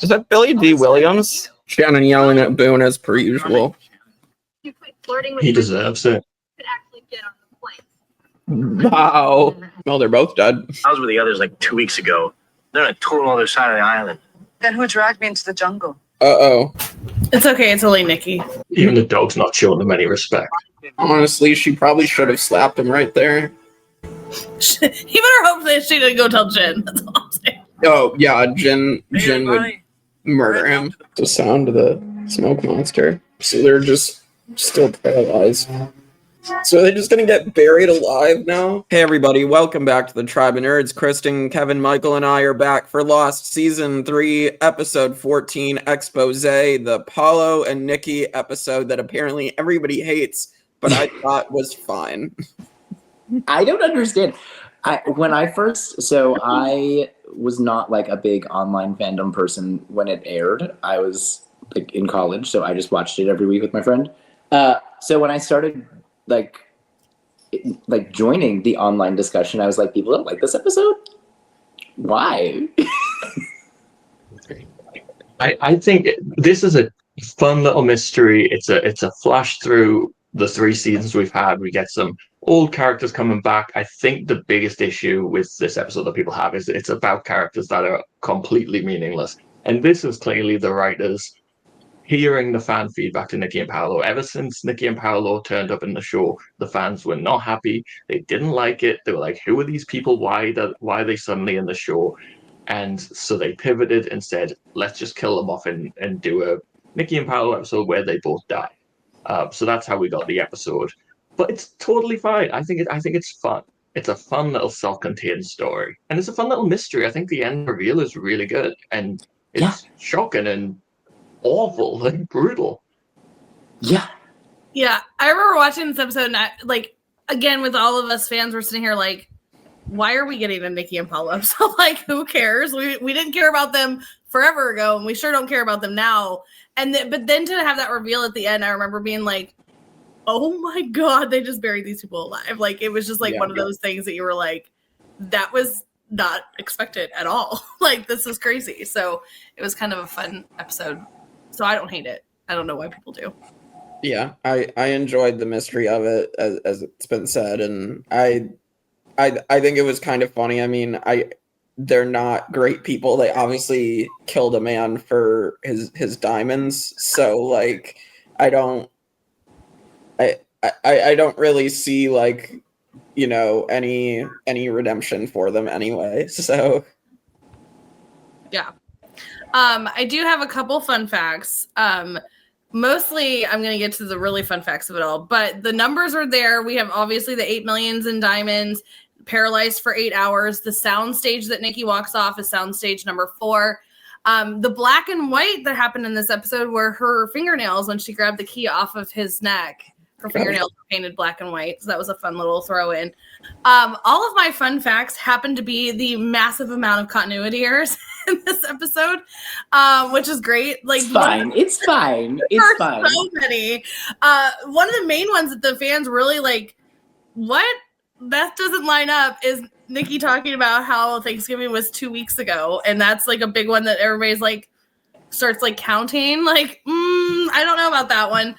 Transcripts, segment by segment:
Is that Billy D. Williams? Shannon yelling at Boone as per usual. He deserves it. Wow. Well, they're both dead. I was with the others like 2 weeks ago. They're on a total other side of the island. Then who dragged me into the jungle? Uh-oh. It's okay, it's only Nikki. Even the dog's not showing them any respect. Honestly, she probably should have slapped him right there. He better hope that she didn't go tell Jen. That's all I'm saying. Oh, yeah, Jen would murder him. The sound of the smoke monster. So they're just still paralyzed. So they're just gonna get buried alive now? Hey everybody, welcome back to the Tribe of Nerds. Kristin, Kevin, Michael, and I are back for Lost Season 3, Episode 14, Exposé, the Paolo and Nikki episode that apparently everybody hates, but I thought was fine. I don't understand. I was not like a big online fandom person when it aired. I was like in college, so I just watched it every week with my friend. So when I started like joining the online discussion, I was like, people don't like this episode? Why? I think this is a fun little mystery. It's a flash through the 3 seasons we've had. We get some old characters coming back. I think the biggest issue with this episode that people have is it's about characters that are completely meaningless. And this is clearly the writers hearing the fan feedback to Nikki and Paulo. Ever since Nikki and Paulo turned up in the show, the fans were not happy. They didn't like it. They were like, who are these people? Why are they suddenly in the show? And so they pivoted and said, let's just kill them off and do a Nikki and Paulo episode where they both die. So that's how we got the episode. But it's totally fine. I think it's fun. It's a fun little self-contained story. And it's a fun little mystery. I think the end reveal is really good. And it's shocking and awful and brutal. Yeah. I remember watching this episode and again, with all of us fans, we're sitting here like, why are we getting a Nikki and Paulo? So like, who cares? We didn't care about them forever ago, and we sure don't care about them now. But then to have that reveal at the end, I remember being like, oh my God, they just buried these people alive. Like, it was just like one of those things that you were like, that was not expected at all. Like, this is crazy. So it was kind of a fun episode. So I don't hate it. I don't know why people do. Yeah, I enjoyed the mystery of it, as it's been said, and I think it was kind of funny. I mean, they're not great people. They obviously killed a man for his diamonds. So like, I don't really see like, you know, any redemption for them anyway. So yeah. I do have a couple fun facts. Mostly I'm going to get to the really fun facts of it all, but the numbers are there. We have obviously the 8 millions in diamonds, paralyzed for 8 hours. The sound stage that Nikki walks off is sound stage number 4. The black and white that happened in this episode were her fingernails when she grabbed the key off of his neck. Her fingernails were painted black and white. So that was a fun little throw in. All of my fun facts happen to be the massive amount of continuity errors in this episode, which is great. Like, It's fine. It's fine. So many. One of the main ones that the fans really like, what? That doesn't line up, is Nikki talking about how Thanksgiving was 2 weeks ago. And that's like a big one that everybody's like, starts like counting. Like, I don't know about that one.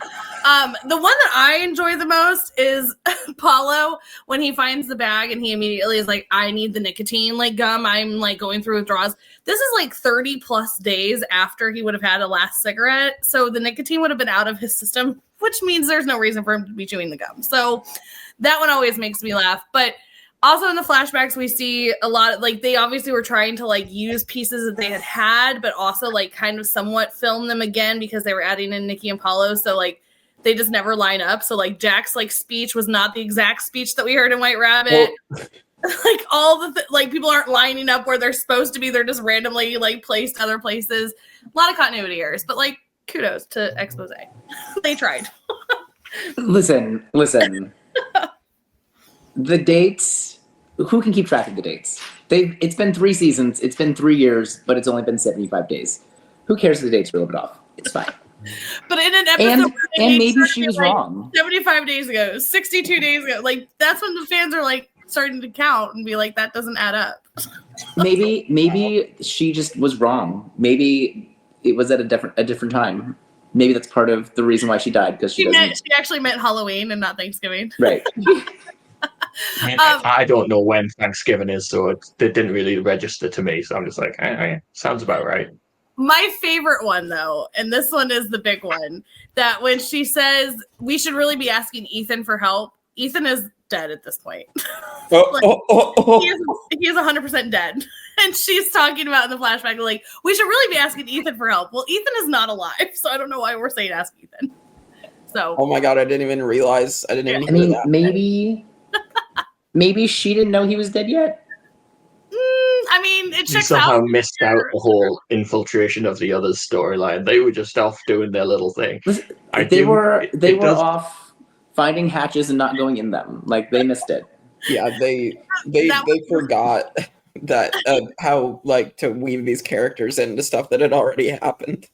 The one that I enjoy the most is Paolo when he finds the bag and he immediately is like, I need the nicotine like gum. I'm like going through withdrawals. This is like 30 plus days after he would have had a last cigarette. So the nicotine would have been out of his system, which means there's no reason for him to be chewing the gum. So that one always makes me laugh. But also in the flashbacks, we see a lot of, like, they obviously were trying to like use pieces that they had, but also like kind of somewhat film them again because they were adding in Nikki and Paulo. So like, they just never line up. So like Jack's like speech was not the exact speech that we heard in White Rabbit. Well, like all the like people aren't lining up where they're supposed to be. They're just randomly like placed other places. A lot of continuity errors, but like kudos to Exposé. They tried. Listen. The dates. Who can keep track of the dates? It's been 3 seasons. It's been 3 years, but it's only been 75 days. Who cares if the dates were a little bit off? It's fine. But in an episode, and maybe she was like wrong. 75 days ago, 62 days ago, like that's when the fans are like, starting to count and be like, that doesn't add up. Maybe she just was wrong. Maybe it was at a different time. Maybe that's part of the reason why she died, because she actually meant Halloween and not Thanksgiving. Right. I don't know when Thanksgiving is, so it didn't really register to me. So I'm just like, sounds about right. My favorite one, though, and this one is the big one, that when she says we should really be asking Ethan for help, Ethan is dead at this point. He is 100% dead. And she's talking about in the flashback, like, we should really be asking Ethan for help. Well, Ethan is not alive, so I don't know why we're saying ask Ethan. So. Oh my god, I didn't even realize. I didn't even hear that. Maybe she didn't know he was dead yet. I mean, it You checks somehow out. missed out the whole infiltration of the others' storyline. They were just off doing their little thing. They were off finding hatches and not going in them. Like, they missed it. Yeah, they forgot that how like to weave these characters into stuff that had already happened.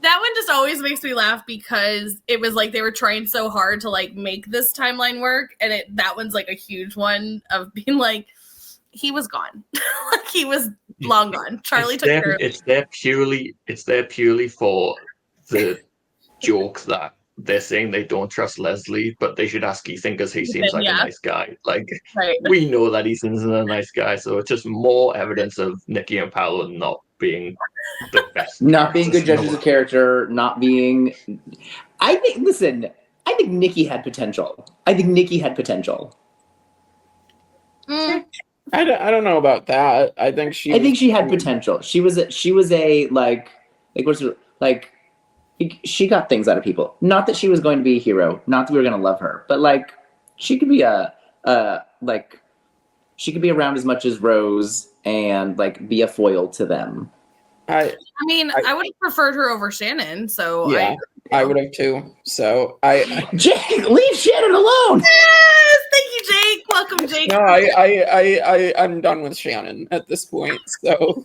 That one just always makes me laugh because it was like they were trying so hard to like make this timeline work, and that one's like a huge one of being like, he was gone. Like, he was long gone. Charlie took care of it. It's there purely for the joke that they're saying they don't trust Leslie, but they should ask Ethan because he seems like a nice guy. Like, right. We know that Ethan's a nice guy, so it's just more evidence of Nikki and Paolo not being the best. Not being good judges of character, not being... I think Nikki had potential. I don't know about that. I think she had potential. She was a she got things out of people. Not that she was going to be a hero. Not that we were going to love her, but like she could be she could be around as much as Rose and like be a foil to them. I would have preferred her over Shannon. So yeah, I would have too. So Jake, leave Shannon alone. Yes, thank you, Jake. Welcome, Jake. No, I'm done with Shannon at this point. So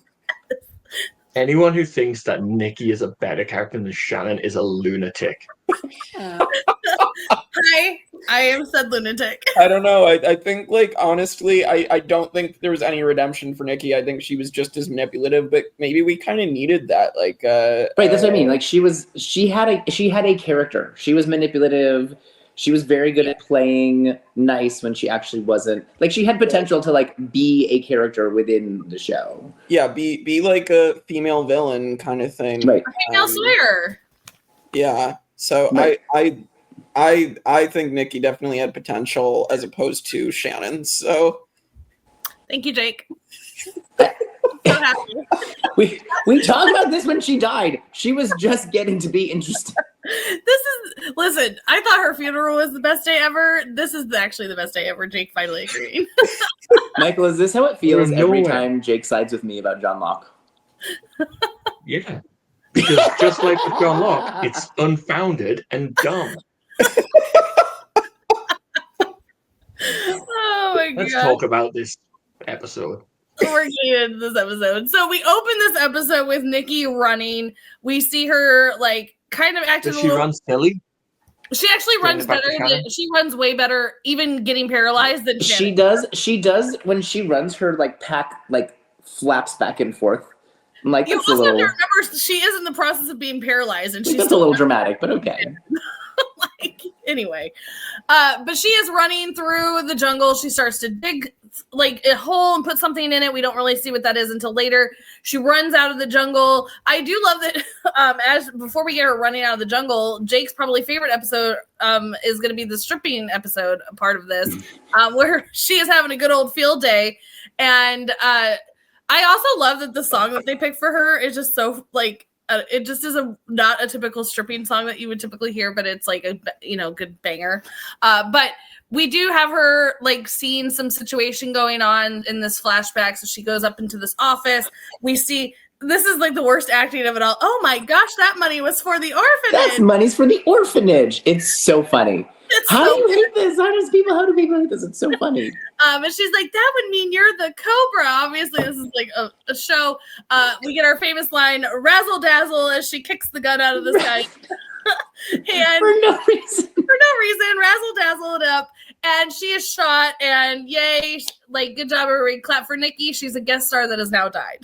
anyone who thinks that Nikki is a better character than Shannon is a lunatic. Hi, I am said lunatic. I don't know. I think, like, honestly, I don't think there was any redemption for Nikki. I think she was just as manipulative, but maybe we kind of needed that. Like, right, that's what I mean. Like, she had a character. She was manipulative. She was very good at playing nice when she actually wasn't. Like, she had potential to like be a character within the show. Yeah, be like a female villain kind of thing. Right. Female Slayer. Yeah. So right. I think Nikki definitely had potential as opposed to Shannon. So thank you, Jake. So happy. We talked about this when she died. She was just getting to be interesting. Listen, I thought her funeral was the best day ever. This is actually the best day ever. Jake finally agreed. Michael, is this how it feels every time Jake sides with me about John Locke? Yeah. Because just like with John Locke, it's unfounded and dumb. Oh my god. Let's talk about this episode. We're getting into this episode. So we open this episode with Nikki running. We see her like kind of acting. Does she run silly? She actually runs better she runs way better, even getting paralyzed than Shannon. She does when she runs, her like pack like flaps back and forth. I'm like, you also have to remember she is in the process of being paralyzed, and she's just a little dramatic, but okay. Like, anyway, but she is running through the jungle. She starts to dig like a hole and put something in it. We don't really see what that is until later. She runs out of the jungle. I do love that. Before we get her running out of the jungle, Jake's probably favorite episode is going to be the stripping episode, part of this, where she is having a good old field day, and I also love that the song that they picked for her is just so like. It just is not a typical stripping song that you would typically hear, but it's like a good banger. But we do have her like seeing some situation going on in this flashback. So she goes up into this office. We see this is like the worst acting of it all. Oh my gosh, that money was for the orphanage. That's money's for the orphanage. It's so funny. How do you hate this? How do people hate this? It's so funny. And she's like, that would mean you're the Cobra. Obviously, this is like a show. We get our famous line, razzle dazzle, as she kicks the gun out of this guy. And For no reason. razzle dazzle it up, and she is shot. And yay, like good job, everybody! Clap for Nikki. She's a guest star that has now died.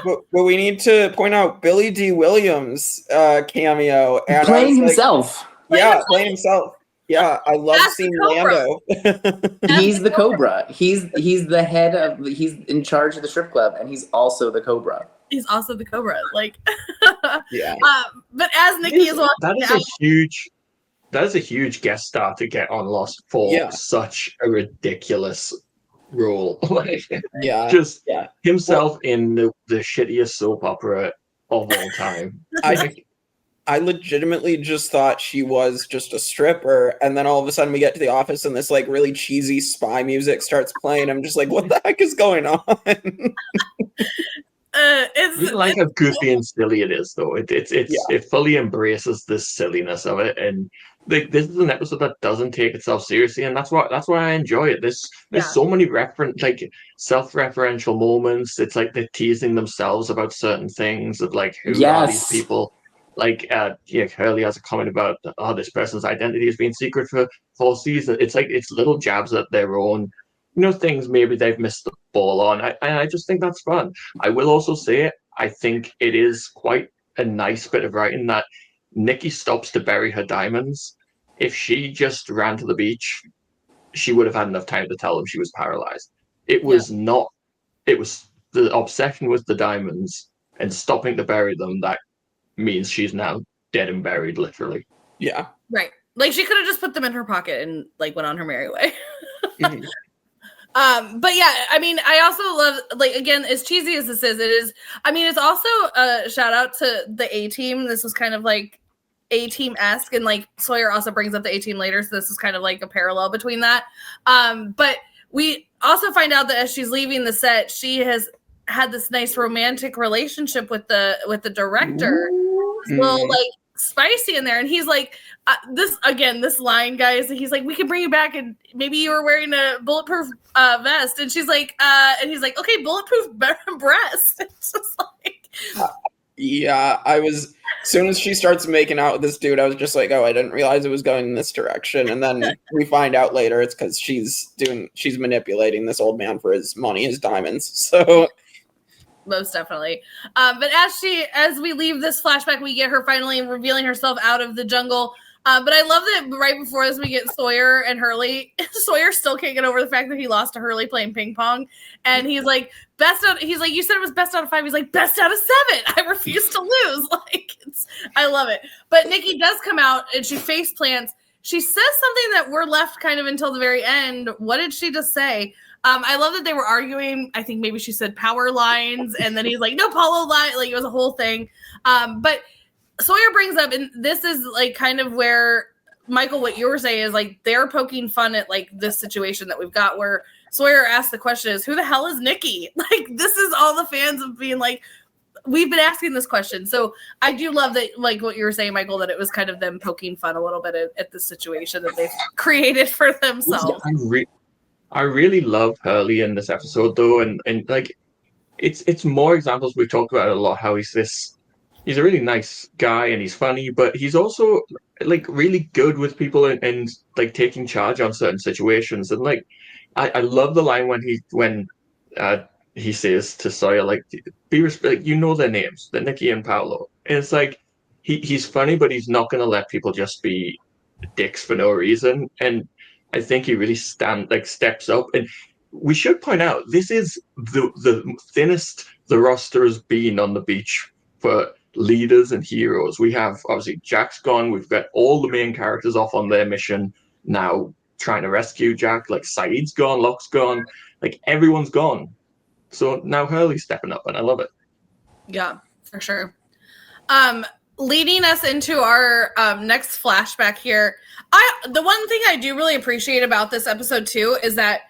but we need to point out Billy D. Williams cameo and Playing himself. Playing himself. Yeah, I love That's seeing the Cobra. Lando. He's the Cobra. He's the head of. He's in charge of the strip club, and he's also the Cobra. He's also the Cobra. Like, Yeah. but as Nikki is walking that is a huge guest star to get on Lost for such a ridiculous role. Like, himself in the shittiest soap opera of all time. I legitimately just thought she was just a stripper, and then all of a sudden we get to the office and this like really cheesy spy music starts playing. I'm just like, what the heck is going on? It's like how goofy and silly it is, though. It fully embraces the silliness of it, and this is an episode that doesn't take itself seriously, and that's why I enjoy it. There's so many self-referential moments. It's like they're teasing themselves about certain things of like who are these people. Like Hurley has a comment about this person's identity has been secret for 4 seasons. It's like it's little jabs at their own, things maybe they've missed the ball on. I just think that's fun. I will also say I think it is quite a nice bit of writing that Nikki stops to bury her diamonds. If she just ran to the beach, she would have had enough time to tell them she was paralyzed. It was not. It was the obsession with the diamonds and stopping to bury them that means she's now dead and buried, literally. Yeah. Right. Like she could have just put them in her pocket and like went on her merry way. Mm-hmm. But yeah, I mean, I also love, like, again, as cheesy as this is, it's also a shout out to the A-Team. This was kind of like A-Team-esque, and like Sawyer also brings up the A-Team later, so this is kind of like a parallel between that. But we also find out that as she's leaving the set, she has had this nice romantic relationship with the director. It's a little like spicy in there, and he's like, this line, guys, he's like, we can bring you back, and maybe you were wearing a bulletproof vest, and she's like, and he's like, okay, bulletproof breast. It's just like, as soon as she starts making out with this dude, I was just like, oh, I didn't realize it was going in this direction. And then we find out later it's because she's manipulating this old man for his money, his diamonds. So most definitely. But as we leave this flashback, we get her finally revealing herself out of the jungle. But I love that right before this, we get Sawyer and Hurley. Sawyer still can't get over the fact that he lost to Hurley playing ping pong. And he's like, you said it was best out of 5. He's like, best out of 7. I refuse to lose. I love it. But Nikki does come out and she face plants. She says something that we're left kind of until the very end. What did she just say? I love that they were arguing. I think maybe she said power lines. And then he's like, no, Paolo line. Like, it was a whole thing. But Sawyer brings up, and this is like kind of where, Michael, what you were saying is like they're poking fun at like this situation that we've got where Sawyer asked the question is, who the hell is Nikki? Like, this is all the fans of being like, we've been asking this question. So I do love that, like what you were saying, Michael, that it was kind of them poking fun a little bit at the situation that they've created for themselves. I really love Hurley in this episode, though, and like it's more examples. We've talked about it a lot, how he's a really nice guy and he's funny, but he's also like really good with people and like taking charge on certain situations. And like I love the line when he says to Sawyer, like, be respect, their names, they're Nikki and Paulo. And it's like he's funny, but he's not gonna let people just be dicks for no reason. And I think he really steps up. And we should point out, this is the thinnest the roster has been on the beach for leaders and heroes. We have, obviously, Jack's gone. We've got all the main characters off on their mission now, trying to rescue Jack. Like, Saeed's gone, Locke's gone. Like, everyone's gone. So now Hurley's stepping up, and I love it. Yeah, for sure. Leading us into our next flashback here, the one thing I do really appreciate about this episode too is that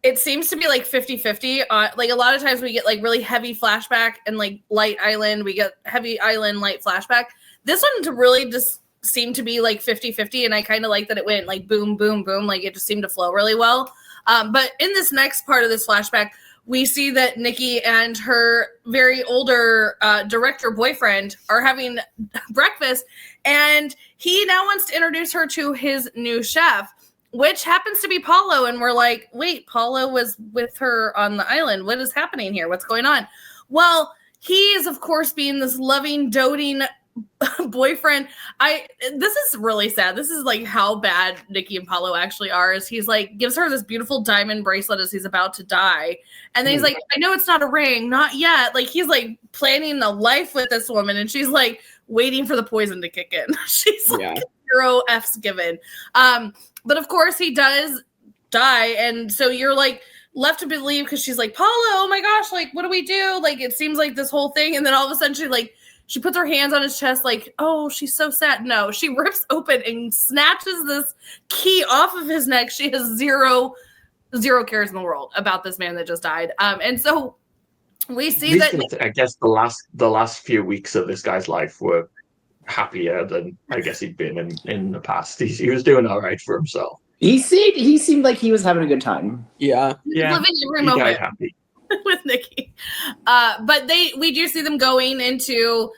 it seems to be like 50-50. Like a lot of times we get like really heavy flashback and like light island. We get heavy island, light flashback. This one really just seemed to be like 50-50. And I kind of like that it went like boom, boom, boom. Like it just seemed to flow really well. But in this next part of this flashback, we see that Nikki and her very older director boyfriend are having breakfast, and he now wants to introduce her to his new chef, which happens to be Paolo. And we're like, wait, Paolo was with her on the island. What is happening here? What's going on? Well, he is, of course, being this loving, doting boyfriend. This is really sad. This is like how bad Nikki and Paulo actually are. Is he's like gives her this beautiful diamond bracelet as he's about to die, and then he's like, I know it's not a ring, not yet. Like he's like planning a life with this woman, and she's like waiting for the poison to kick in. She's like 0 F's given. But of course he does die, and so you're like left to believe because she's like, Paulo, oh my gosh, like what do we do? Like it seems like this whole thing, and then all of a sudden she puts her hands on his chest like, oh, she's so sad. No, she rips open and snatches this key off of his neck. She has zero cares in the world about this man that just died. And so we see that. I guess the last few weeks of this guy's life were happier than I guess he'd been in the past. He was doing all right for himself. He seemed like he was having a good time. Yeah. Living every moment happy with Nikki. But we do see them going into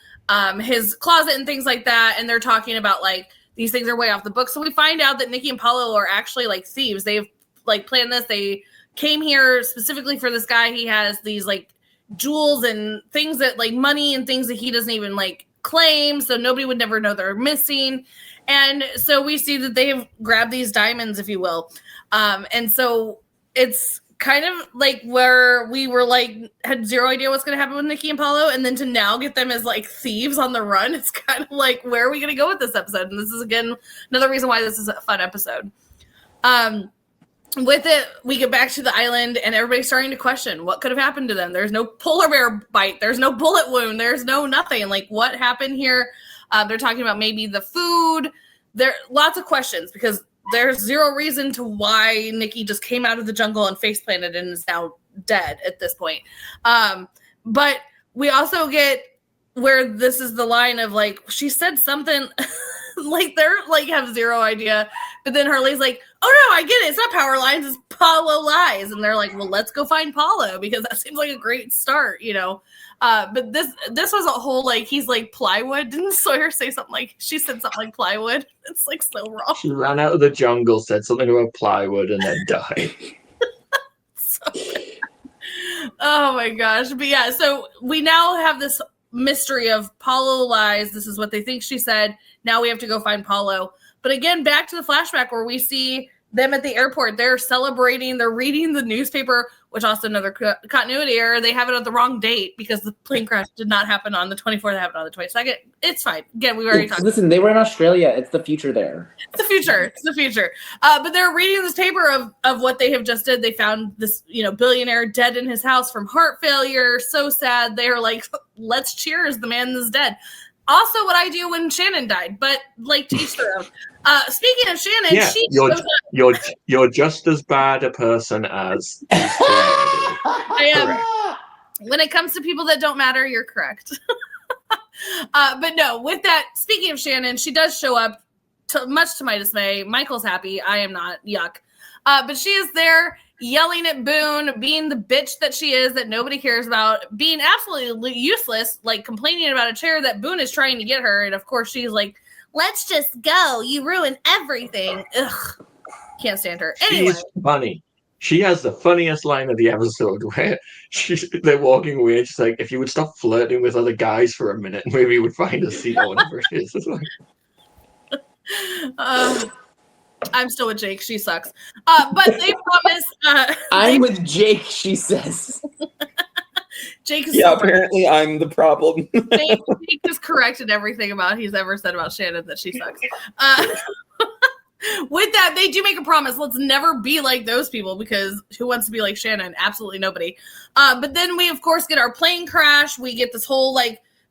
his closet and things like that, and they're talking about like these things are way off the book. So we find out that Nikki and Paulo are actually like thieves. They've like planned this. They came here specifically for this guy. He has these like jewels and things that like money and things that he doesn't even like claim, so nobody would never know they're missing. And so we see that they've grabbed these diamonds, if you will. And so it's kind of like where we were like had zero idea what's going to happen with Nikki and Paulo, and then to now get them as like thieves on the run, it's kind of like, where are we going to go with this episode? And this is again another reason why this is a fun episode. With it, we get back to the island, and everybody's starting to question what could have happened to them. There's no polar bear bite, there's no bullet wound, there's no nothing. Like, what happened here? They're talking about maybe the food. There lots of questions because there's zero reason to why Nikki just came out of the jungle and face planted and is now dead at this point. But we also get where this is the line of like, she said something like they're like have zero idea. But then Hurley's like, oh no, I get it. It's not power lines, it's Paulo lies. And they're like, well, let's go find Paulo because that seems like a great start, you know? But this was a whole, like, he's like plywood. Didn't Sawyer say something like, she said something like plywood? It's like so wrong. She ran out of the jungle, said something about plywood, and then died. Oh my gosh. But yeah, so we now have this mystery of Paulo lies. This is what they think she said. Now we have to go find Paulo. But again, back to the flashback where we see them at the airport. They're celebrating. They're reading the newspaper, which also another continuity error. They have it on the wrong date because the plane crash did not happen on the 24th. It happened on the 22nd. It's fine. Again, we've already talked. Listen, they were in Australia. It's the future there. It's the future. It's the future. But they're reading this paper of what they have just did. They found this, billionaire dead in his house from heart failure. So sad. They're like, let's cheers. The man is dead. Also, what I do when Shannon died, but like to each their own. Speaking of Shannon, you're just as bad a person as I am. When it comes to people that don't matter, you're correct. But no, with that, speaking of Shannon, she does show up, much to my dismay. Michael's happy. I am not. Yuck. But she is there yelling at Boone, being the bitch that she is, that nobody cares about, being absolutely useless, like complaining about a chair that Boone is trying to get her. And of course, she's like, let's just go. You ruin everything. Ugh. Can't stand her. Anyway. She's funny. She has the funniest line of the episode where they're walking away. She's like, if you would stop flirting with other guys for a minute, maybe you would find a seat or whatever it is. It's like... I'm still with Jake. She sucks. But they promise. I'm with Jake, she says. Jake is apparently I'm the problem. Jake has corrected everything he's ever said about Shannon that she sucks. With that, they do make a promise. Let's never be like those people because who wants to be like Shannon? Absolutely nobody. But then we, of course, get our plane crash. We get this whole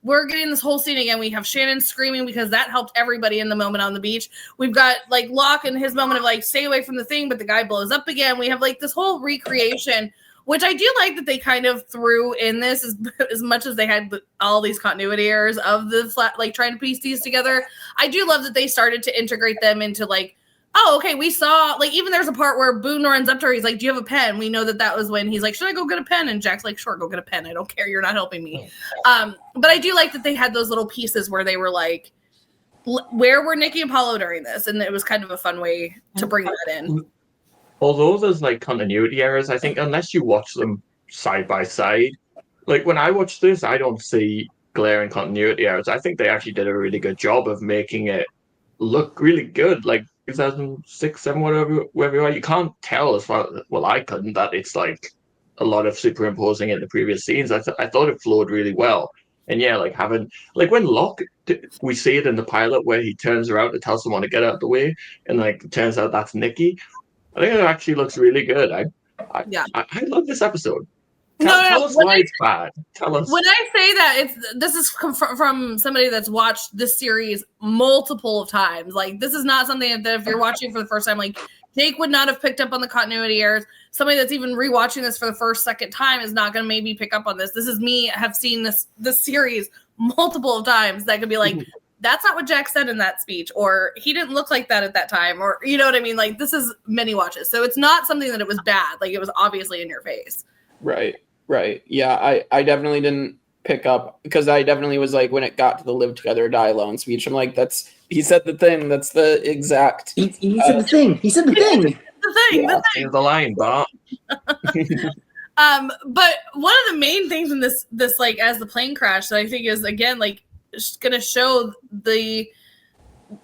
we're getting this whole scene again. We have Shannon screaming because that helped everybody in the moment on the beach. We've got Locke and his moment of stay away from the thing, but the guy blows up again. We have this whole recreation, which I do like that they kind of threw in this as much as they had all these continuity errors of the trying to piece these together. I do love that they started to integrate them into oh, okay, we saw, like, even there's a part where Boone runs up to her. He's like, do you have a pen? We know that was when he's like, should I go get a pen? And Jack's like, sure, go get a pen. I don't care. You're not helping me. But I do like that they had those little pieces where they were like, where were Nikki and Paulo during this? And it was kind of a fun way to bring that in. Although there's like continuity errors, I think unless you watch them side by side, like when I watch this, I don't see glaring continuity errors. I think they actually did a really good job of making it look really good. Like 2006, 7, whatever you are, you can't tell as far. Well, I couldn't, that it's like a lot of superimposing in the previous scenes. I thought it flowed really well. And yeah, like having, like when Locke, we see it in the pilot where he turns around to tell someone to get out of the way, and like it turns out that's Nikki. I think it actually looks really good. I love this episode. Tell us why it's bad. Tell us. When I say that, this is from somebody that's watched this series multiple times. Like, this is not something that if you're watching for the first time, like, Jake would not have picked up on the continuity errors. Somebody that's even rewatching this for the first, second time is not going to maybe pick up on this. This is me, have seen this series multiple times that could be like, that's not what Jack said in that speech, or he didn't look like that at that time, or you know what I mean? Like, this is many watches. So it's not something that it was bad. Like, it was obviously in your face. Right. Yeah, I definitely didn't pick up, because I definitely was like, when it got to the live together or die alone speech, I'm like, he said the thing. That's the exact. He said the thing. He said the thing. The thing. The line, Bob. But one of the main things in this like as the plane crash that I think is again like going to show the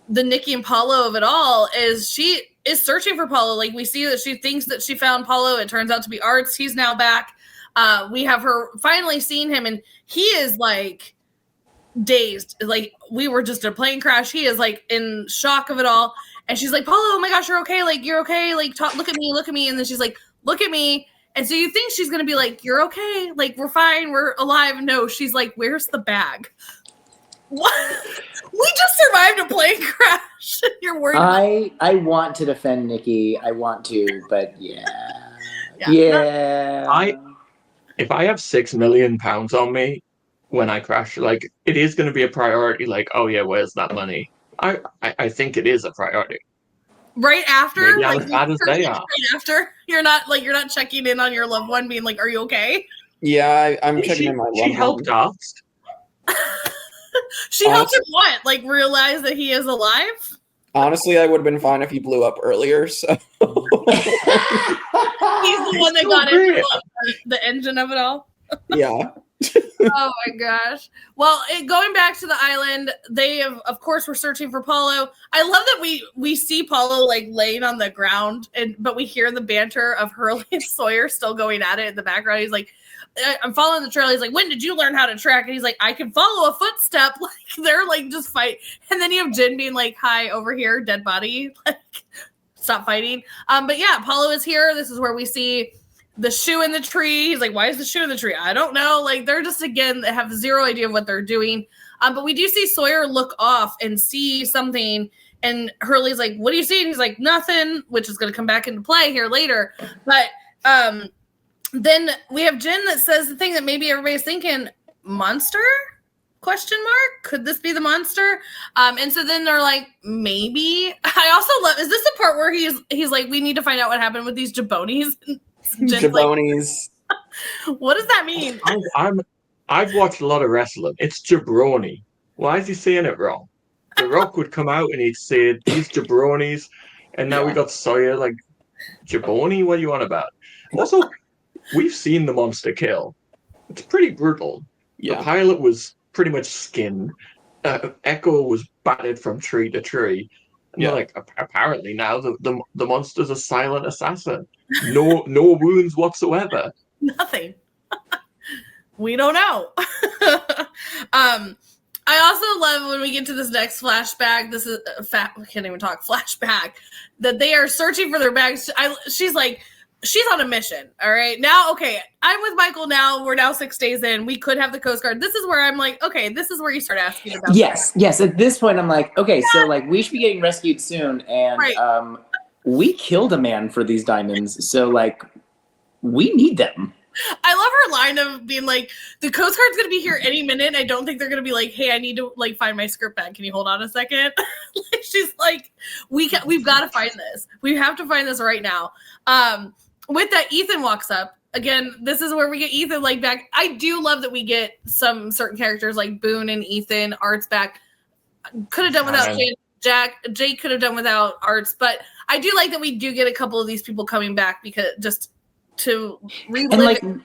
Nikki and Paulo of it all is she is searching for Paulo. Like, we see that she thinks that she found Paulo. It turns out to be Arts. He's now back. We have her finally seeing him, and he is like dazed. Like, we were just a plane crash. He is like in shock of it all. And she's like, Paulo, oh my gosh, you're okay. Like, you're okay. Like, look at me. And then she's like, look at me. And so you think she's going to be like, you're okay. Like, we're fine. We're alive. No, she's like, where's the bag? What? We just survived a plane crash. You're worried. I want to defend Nikki. I want to, but yeah. If I have £6 million on me when I crash, like, it is going to be a priority. Like, oh yeah, where's that money? I think it is a priority. Right after, maybe like, as bad as they are. Right after, you're not checking in on your loved one, being like, "Are you okay?" Yeah, I'm checking in my loved one. She helped us. She helped him what? Like, realize that he is alive? Honestly, I would have been fine if he blew up earlier. So he's the one that got into the engine of it all. Yeah. Oh my gosh. Well, going back to the island, they of course were searching for Paulo. I love that we see Paulo like laying on the ground, but we hear the banter of Hurley and Sawyer still going at it in the background. He's like, I'm following the trail. He's like, when did you learn how to track? And he's like, I can follow a footstep. Like, they're like just fight. And then you have Jin being like, hi, over here, dead body. Like, stop fighting. But yeah, Paulo is here. This is where we see the shoe in the tree. He's like, why is the shoe in the tree? I don't know. Like, they're just, again, they have zero idea of what they're doing. But we do see Sawyer look off and see something. And Hurley's like, what do you see? And he's like, nothing, which is going to come back into play here later. But then we have Jin that says the thing that maybe everybody's thinking, monster? Question mark? Could this be the monster? And so then they're like, maybe. I also love, is this the part where he's like, we need to find out what happened with these jabronis? Jabronis. Like, what does that mean? I've watched a lot of wrestling. It's jabroni. Why is he saying it wrong? The Rock would come out and he'd say these jabronis, and now we got Sawyer like, jabroni? What do you want about? Also, we've seen the monster kill. It's pretty brutal. Yeah. The pilot was pretty much skinned. Echo was battered from tree to tree. And they're like, apparently now the monster's a silent assassin. No wounds whatsoever. Nothing. We don't know. I also love when we get to this next flashback. This is I can't even talk. Flashback that they are searching for their bags. She's like, she's on a mission. All right, now, okay, I'm with Michael now. We're now 6 days in. We could have the Coast Guard. This is where I'm like, okay, this is where you start asking about. Yes. At this point, I'm like, okay, so like we should be getting rescued soon, and right. We killed a man for these diamonds, so like we need them. I love her line of being like, the Coast Guard's gonna be here any minute. I don't think they're gonna be like, hey, I need to like find my script bag. Can you hold on a second? She's like, we've got to find this. We have to find this right now. With that, Ethan walks up. Again, this is where we get Ethan like back. I do love that we get some certain characters like Boone and Ethan. Art's back. Could have done without Jake could have done without Arts, but I do like that we do get a couple of these people coming back because just to relive And like it.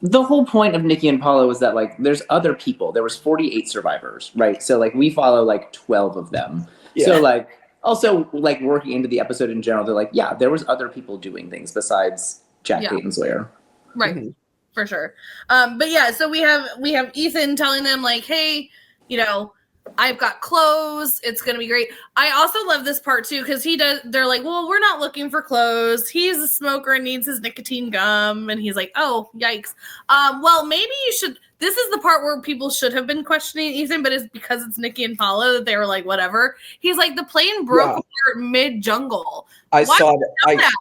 the whole point of Nikki and Paulo was that like there's other people. There was 48 survivors, right? So like we follow like 12 of them. Yeah. So like also like working into the episode in general, they're like, yeah, there was other people doing things besides Jack, Kate, and Sawyer. Right. Mhm. For sure. But yeah, so we have Ethan telling them like, hey, you know, I've got clothes. It's going to be great. I also love this part too, because they're like, well, we're not looking for clothes. He's a smoker and needs his nicotine gum. And he's like, oh, yikes. Well, maybe you should, this is the part where people should have been questioning Ethan, but it's because it's Nikki and Paulo that they were like, whatever. He's like, the plane broke apart mid-jungle. I Why saw would you know that.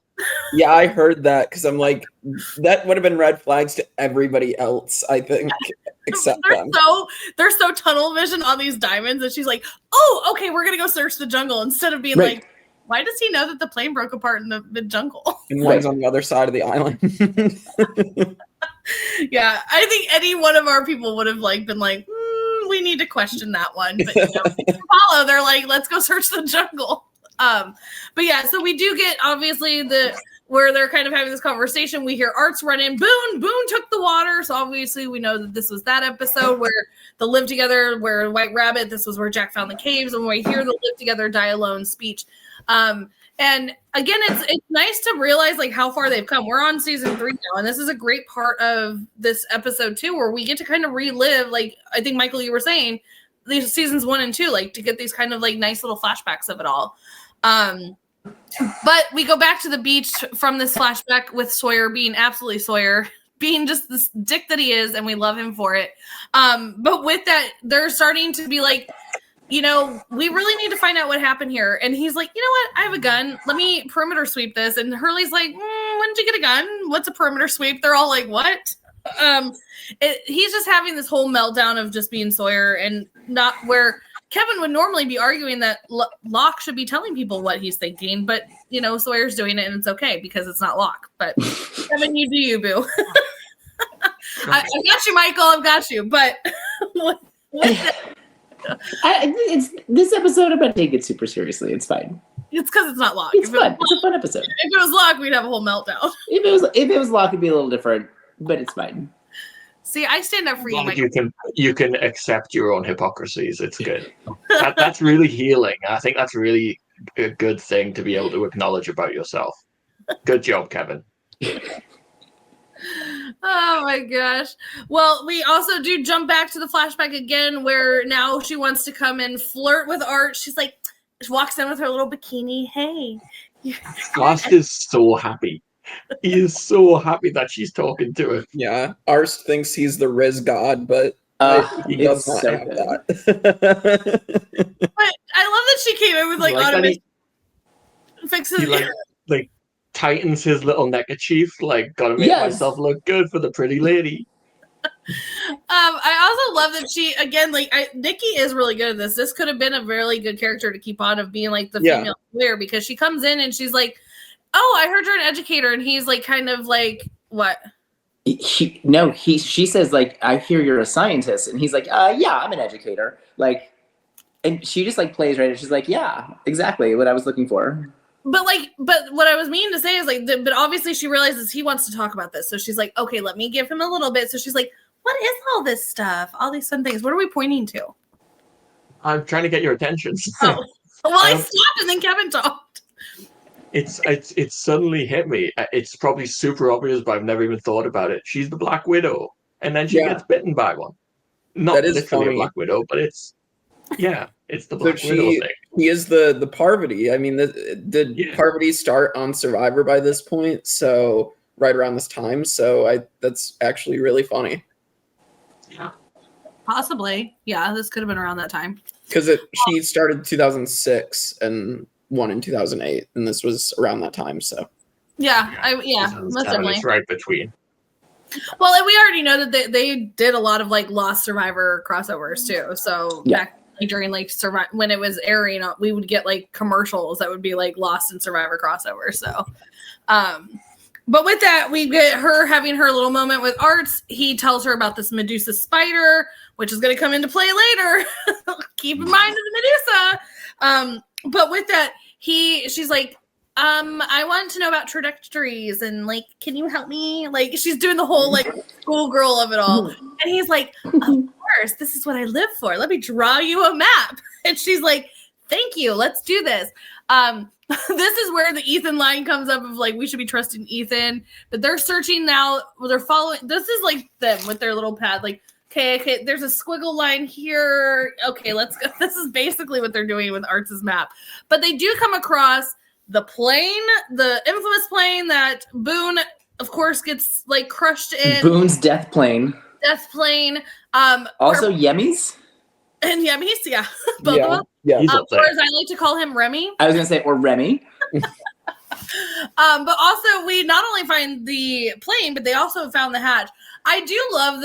Yeah, I heard that because I'm like, that would have been red flags to everybody else, I think, except them. They're so tunnel vision on these diamonds, and she's like, oh, okay, we're gonna go search the jungle instead of being like, why does he know that the plane broke apart in the jungle? And one's on the other side of the island. Yeah, I think any one of our people would have like been like, we need to question that one. But you know, Paulo, they're like, let's go search the jungle. But yeah, so we do get obviously where they're kind of having this conversation. We hear Arts run in. Boone took the water. So obviously we know that this was that episode where the live together, where White Rabbit, this was where Jack found the caves. And we hear the live together, die alone speech. And again, it's nice to realize like how far they've come. We're on season 3 now, and this is a great part of this episode too, where we get to kind of relive, like I think Michael, you were saying, these seasons 1 and 2, like to get these kind of like nice little flashbacks of it all. But we go back to the beach from this flashback with Sawyer being absolutely Sawyer, being just this dick that he is, and we love him for it. But with that, they're starting to be like, you know, we really need to find out what happened here. And he's like, you know what? I have a gun. Let me perimeter sweep this. And Hurley's like, when did you get a gun? What's a perimeter sweep? They're all like, what? He's just having this whole meltdown of just being Sawyer, and not where Kevin would normally be arguing that Locke should be telling people what he's thinking. But, you know, Sawyer's doing it, and it's okay because it's not Locke. But Kevin, you do you, boo. I've got you, Michael. I've got you. But it's this episode. I'm not taking it super seriously. It's fine. It's because it's not Locke. It's fun. It's a fun episode. If it was Locke, we'd have a whole meltdown. If it was Locke, it'd be a little different, but it's fine. See, I stand up for you, Michael. You can accept your own hypocrisies. It's good. That's really healing. I think that's really a good thing to be able to acknowledge about yourself. Good job, Kevin. Oh my gosh. Well, we also do jump back to the flashback again where now she wants to come and flirt with Art. She's like, she walks in with her little bikini. Hey. Lost is so happy. He is so happy that she's talking to him. Yeah, Arst thinks he's the Riz god, but he does not so have good. that. But I love that she came in with like automation. Fixes He like tightens his little neckerchief, like gotta make myself look good for the pretty lady. I also love that she again, like Nikki is really good at this. This could have been a really good character to keep on of being like the female player, because she comes in and she's like, oh, I heard you're an educator, and he's like kind of like, what? She says like, I hear you're a scientist, and he's like, yeah, I'm an educator. Like, and she just like plays right, and she's like, yeah, exactly what I was looking for. But what I was meaning to say is like, but obviously she realizes he wants to talk about this, so she's like, okay, let me give him a little bit. So she's like, what is all this stuff? All these fun things. What are we pointing to? I'm trying to get your attention. Oh, well, I stopped and then Kevin talked. It's suddenly hit me. It's probably super obvious, but I've never even thought about it. She's the Black Widow, and then she gets bitten by one. Not that is literally funny. a Black Widow, but it's the Black Widow thing. He is the Parvati. I mean, did Parvati start on Survivor by this point? So right around this time. So that's actually really funny. Yeah, Possibly. Yeah, this could have been around that time. Because she started 2006 and won in 2008, and this was around that time. So Yeah, most definitely. It's right between. Well, and we already know that they did a lot of like Lost Survivor crossovers too. So back during like when it was airing, we would get like commercials that would be like Lost and Survivor crossovers. So, but with that, we get her having her little moment with Arts. He tells her about this Medusa spider, which is going to come into play later. Keep in mind the Medusa. But with that, she's like, I want to know about trajectories and like, can you help me? Like, she's doing the whole like schoolgirl of it all. And he's like, of course, this is what I live for. Let me draw you a map. And she's like, thank you. Let's do this. This is where the Ethan line comes up of like, we should be trusting Ethan, but they're searching now. They're following. This is like them with their little pad. Like, okay, there's a squiggle line here. Okay, let's go. This is basically what they're doing with Arts' map. But they do come across the plane, the infamous plane that Boone, of course, gets like crushed in. Boone's death plane. Also Yemi's. And Yemi's, yeah. Both of them. Yeah. Or as I like to call him, Remy. I was going to say, or Remy. But also, we not only find the plane, but they also found the hatch. I do love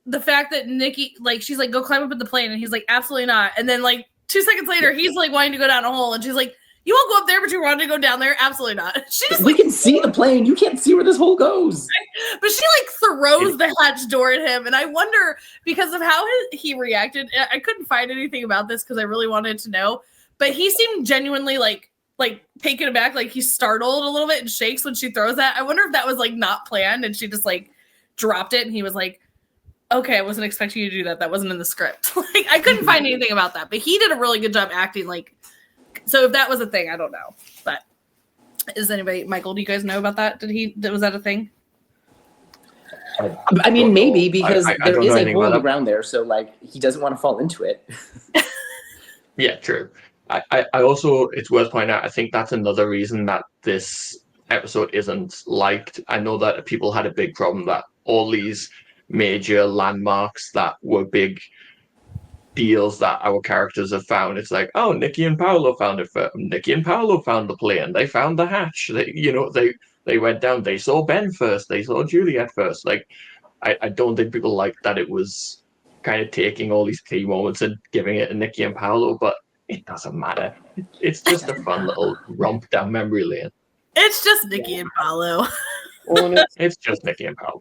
the fact that Nikki, like, she's like, go climb up in the plane. And he's like, absolutely not. And then, like, 2 seconds later, he's like wanting to go down a hole. And she's like, you won't go up there, but you want to go down there? Absolutely not. She just we can see the plane. You can't see where this hole goes. But she like throws the hatch door at him. And I wonder, because of how he reacted, I couldn't find anything about this because I really wanted to know. But he seemed genuinely like taken aback, like he's startled a little bit and shakes when she throws that. I wonder if that was like not planned and she just like dropped it and he was like, okay, I wasn't expecting you to do that. That wasn't in the script. Like I couldn't find anything about that. But he did a really good job acting like. So if that was a thing, I don't know. But is anybody, Michael, do you guys know about that? Was that a thing? I mean, maybe because I there is a hole in the ground there. So like he doesn't want to fall into it. Yeah, true. I also, it's worth pointing out, I think that's another reason that this episode isn't liked. I know that people had a big problem that all these major landmarks that were big deals that our characters have found. It's like, oh, Nikki and Paulo found it first. Nikki and Paulo found the plane. They found the hatch. They went down. They saw Ben first. They saw Juliet first. Like, I don't think people like that it was kind of taking all these key moments and giving it to Nikki and Paulo, but it doesn't matter. It's just a fun little romp down memory lane. It's just Nikki and Paulo. Well, it's just Nikki and Paolo.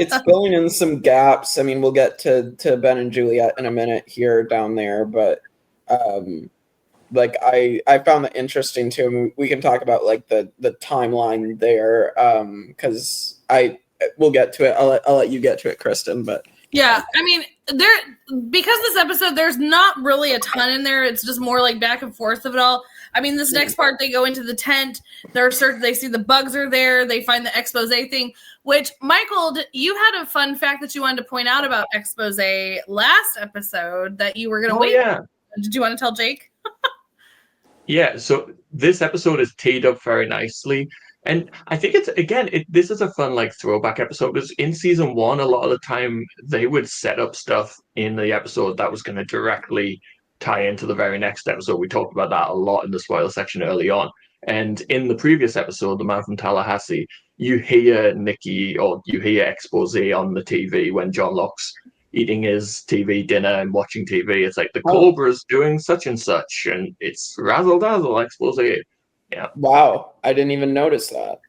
It's filling in some gaps. I mean, we'll get to Ben and Juliet in a minute here down there, but like I found that interesting too. I mean, we can talk about like the timeline there because we'll get to it. I'll let you get to it, Kristin. But yeah, I mean, because this episode there's not really a ton in there. It's just more like back and forth of it all. I mean, this next part, they go into the tent. They see the bugs are there. They find the Exposé thing, which, Michael, you had a fun fact that you wanted to point out about Exposé last episode that you were going to wait. Yeah. Did you want to tell Jake? Yeah, so this episode is teed up very nicely. And I think this is a fun like throwback episode because in season 1, a lot of the time they would set up stuff in the episode that was going to directly tie into the very next episode. We talked about that a lot in the spoiler section early on. And in the previous episode, The Man from Tallahassee, you hear Nikki or you hear Exposé on the TV when John Locke's eating his TV dinner and watching TV. It's like the Cobra's doing such and such, and it's razzle dazzle Exposé. Yeah. Wow, I didn't even notice that.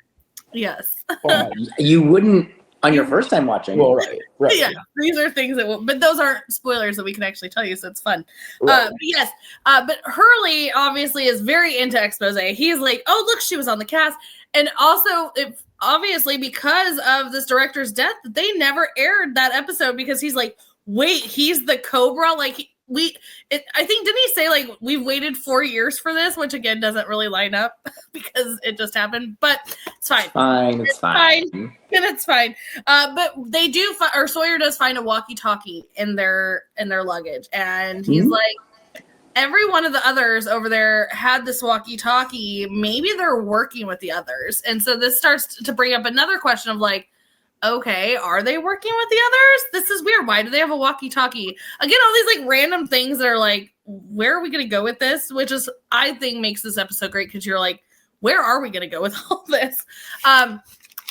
Yes. Wow. You wouldn't on your first time watching. Well, right. Yeah, these are things but those aren't spoilers that we can actually tell you, so it's fun. Right. But yes, but Hurley obviously is very into Exposé. He's like, oh, look, she was on the cast. And also, obviously, because of this director's death, they never aired that episode because he's like, wait, he's the Cobra? Like, I think, didn't he say, like, we've waited 4 years for this, which, again, doesn't really line up because it just happened. But it's fine. It's fine. And it's fine. But they do, or Sawyer does find a walkie-talkie in their luggage. And he's like, every one of the others over there had this walkie-talkie. Maybe they're working with the others. And so this starts to bring up another question of, like, okay, are they working with the others? This is weird. Why do they have a walkie-talkie? Again, all these like random things that are like, where are we going to go with this? Which is, I think, makes this episode great because you're like, where are we going to go with all this?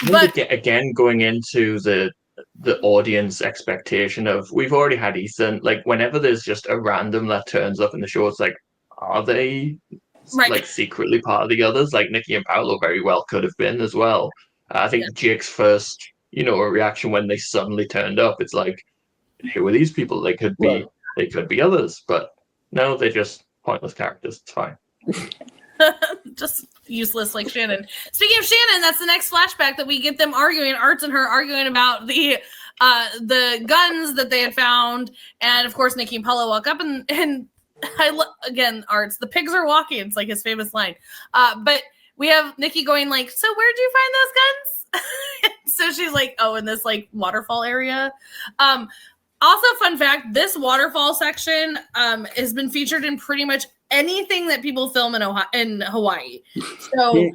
But again, going into the audience expectation of, we've already had Ethan. Like, whenever there's just a random that turns up in the show, it's like, are they like secretly part of the others? Like Nikki and Paulo very well could have been as well. I think Jake's first, reaction when they suddenly turned up, it's like, who are these people? They could be others, but no, they're just pointless characters. It's fine. Just useless like Shannon. Speaking of Shannon, that's the next flashback that we get them arguing, Arts and her arguing about the guns that they had found. And of course, Nikki and Paulo walk up and again, Arts, the pigs are walking. It's like his famous line. But we have Nikki going like, so where'd you find those guns? So she's like, oh, in this like waterfall area. Also, fun fact, this waterfall section has been featured in pretty much anything that people film in Hawaii. So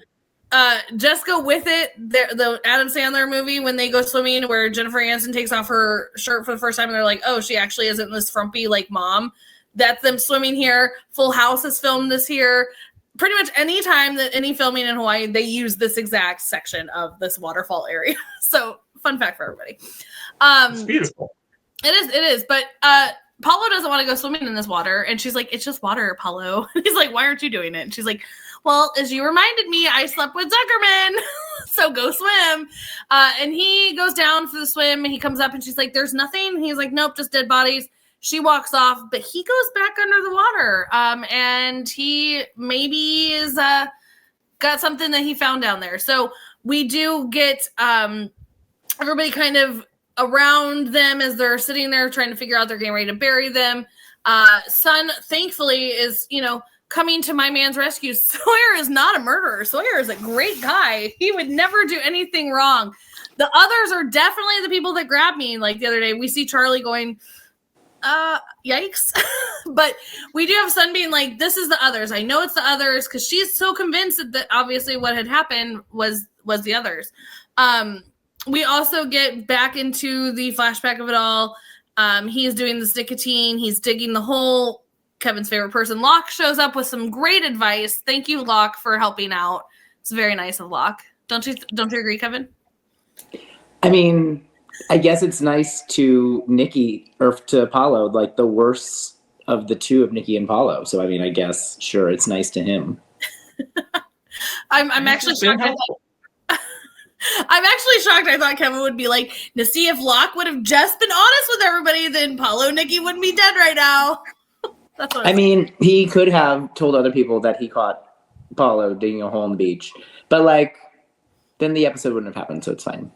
just go with it. The Adam Sandler movie, when they go swimming, where Jennifer Aniston takes off her shirt for the first time, and they're like, oh, she actually isn't this frumpy like mom. That's them swimming here. Full House has filmed this here. Pretty much any time that any filming in Hawaii, they use this exact section of this waterfall area. So fun fact for everybody. It's beautiful. It is. But Paulo doesn't want to go swimming in this water. And she's like, it's just water, Paulo. He's like, why aren't you doing it? And she's like, well, as you reminded me, I slept with Zuckerman. So go swim. And he goes down for the swim and he comes up and she's like, there's nothing. He's like, nope, just dead bodies. She walks off, but he goes back under the water. And he maybe is got something that he found down there. So we do get everybody kind of around them as they're sitting there trying to figure out they're getting ready to bury them. Son, thankfully, is, coming to my man's rescue. Sawyer is not a murderer. Sawyer is a great guy. He would never do anything wrong. The others are definitely the people that grabbed me. Like the other day, we see Charlie going, yikes. But we do have Son being like, this is the others. I know it's the others, because she's so convinced that obviously what had happened was the others. We also get back into the flashback of it all. He's doing this nicotine. He's digging the hole. Kevin's favorite person, Locke, shows up with some great advice. Thank you, Locke, for helping out. It's very nice of Locke. Don't you agree, Kevin? I mean, I guess it's nice to Nikki, or to Paulo, like the worst of the two of Nikki and Paulo. So, I mean, I guess, sure, it's nice to him. I'm actually shocked. I'm actually shocked. I thought Kevin would be like, to see if Locke would have just been honest with everybody, then Paulo and Nikki wouldn't be dead right now. That's what I mean, he could have told other people that he caught Paulo digging a hole on the beach, but like, then the episode wouldn't have happened, so it's fine.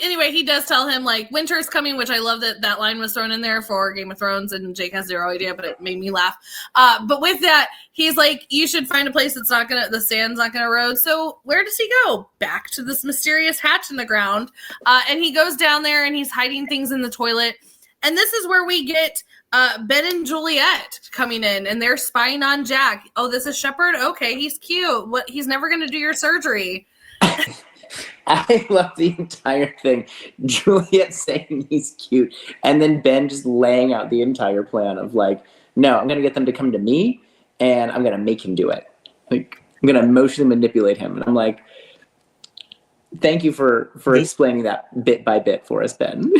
Anyway, he does tell him like winter's coming, which I love that line was thrown in there for Game of Thrones, and Jake has zero idea, but it made me laugh. But with that, he's like, you should find a place that's the sand's not gonna erode. So where does he go? Back to this mysterious hatch in the ground. And he goes down there and he's hiding things in the toilet. And this is where we get Ben and Juliet coming in, and they're spying on Jack. Oh, this is Shepard? Okay, he's cute. What? He's never gonna do your surgery. I love the entire thing. Juliet saying he's cute, and then Ben just laying out the entire plan of like, no, I'm going to get them to come to me, and I'm going to make him do it. Like, I'm going to emotionally manipulate him. And I'm like, thank you for explaining that bit by bit for us, Ben.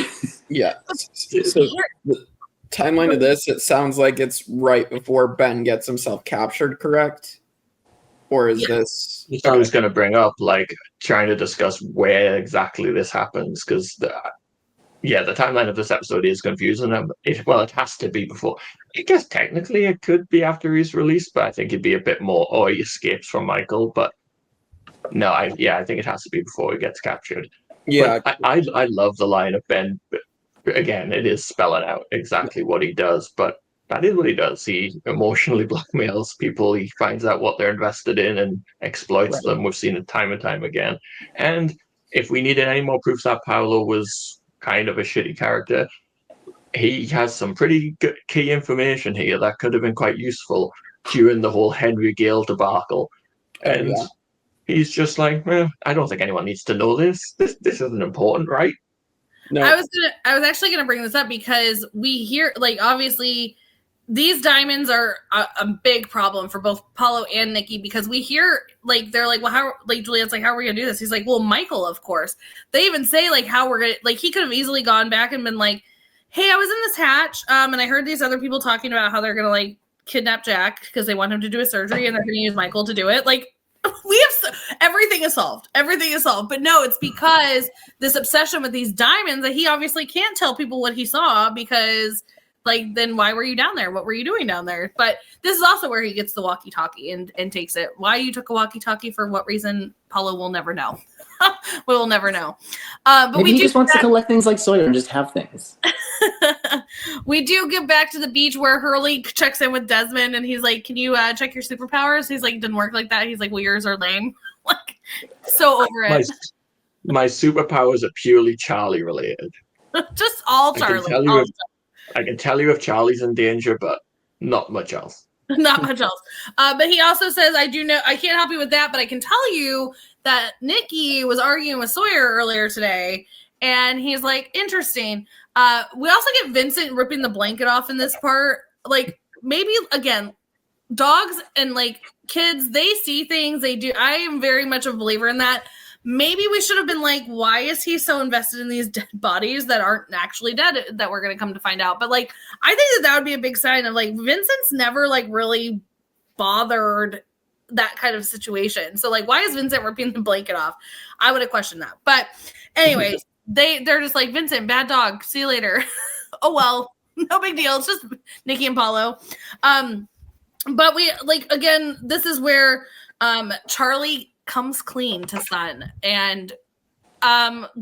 Yeah. So the timeline of this, it sounds like it's right before Ben gets himself captured, correct? Or is this... I was going to bring up, like, trying to discuss where exactly this happens, because, the timeline of this episode is confusing. It has to be before. I guess technically it could be after he's released, but I think it'd be a bit more, he escapes from Michael, but no, I think it has to be before he gets captured. Yeah. But I love the line of Ben. Again, it is spelling out exactly what he does, but that is what he does. He emotionally blackmails people. He finds out what they're invested in and exploits them. We've seen it time and time again. And if we needed any more proofs that Paolo was kind of a shitty character, he has some pretty good key information here that could have been quite useful during the whole Henry Gale debacle. And he's just like, I don't think anyone needs to know this. This isn't important, right? No. I was actually gonna bring this up because we hear, like, obviously these diamonds are a big problem for both Paulo and Nikki, because we hear, like, they're like, well, how, like, Juliet's like, how are we gonna do this? He's like, well, Michael, of course. They even say, like, how we're gonna, like, he could have easily gone back and been like, hey, I was in this hatch, and I heard these other people talking about how they're gonna, like, kidnap Jack because they want him to do a surgery and they're gonna use Michael to do it. Like, we have everything is solved. Everything is solved. But no, it's because this obsession with these diamonds that he obviously can't tell people what he saw, because, like, then why were you down there? What were you doing down there? But this is also where he gets the walkie-talkie and takes it. Why you took a walkie-talkie, for what reason, Paulo will never know. We will never know. But maybe he just wants to collect things like Sawyer and just have things. We do get back to the beach where Hurley checks in with Desmond, and he's like, can you check your superpowers? He's like, it didn't work like that. He's like, well, yours are lame. Like, so over it. My superpowers are purely Charlie related. Just all Charlie. I can tell you if Charlie's in danger, but not much else. Not much else. But he also says, I can't help you with that, but I can tell you that Nikki was arguing with Sawyer earlier today. And he's like, interesting. We also get Vincent ripping the blanket off in this part. Like, maybe, again, dogs and, like, kids, they see things, they do. I am very much a believer in that. Maybe we should have been like, why is he so invested in these dead bodies that aren't actually dead, that we're going to come to find out. But, like, I think that would be a big sign of, like, Vincent's never, like, really bothered that kind of situation. So, like, why is Vincent ripping the blanket off? I would have questioned that. But anyways, they're just like, Vincent, bad dog, see you later. Oh, well, no big deal. It's just Nikki and Paulo. But we, like, again, this is where Charlie comes clean to Sun, and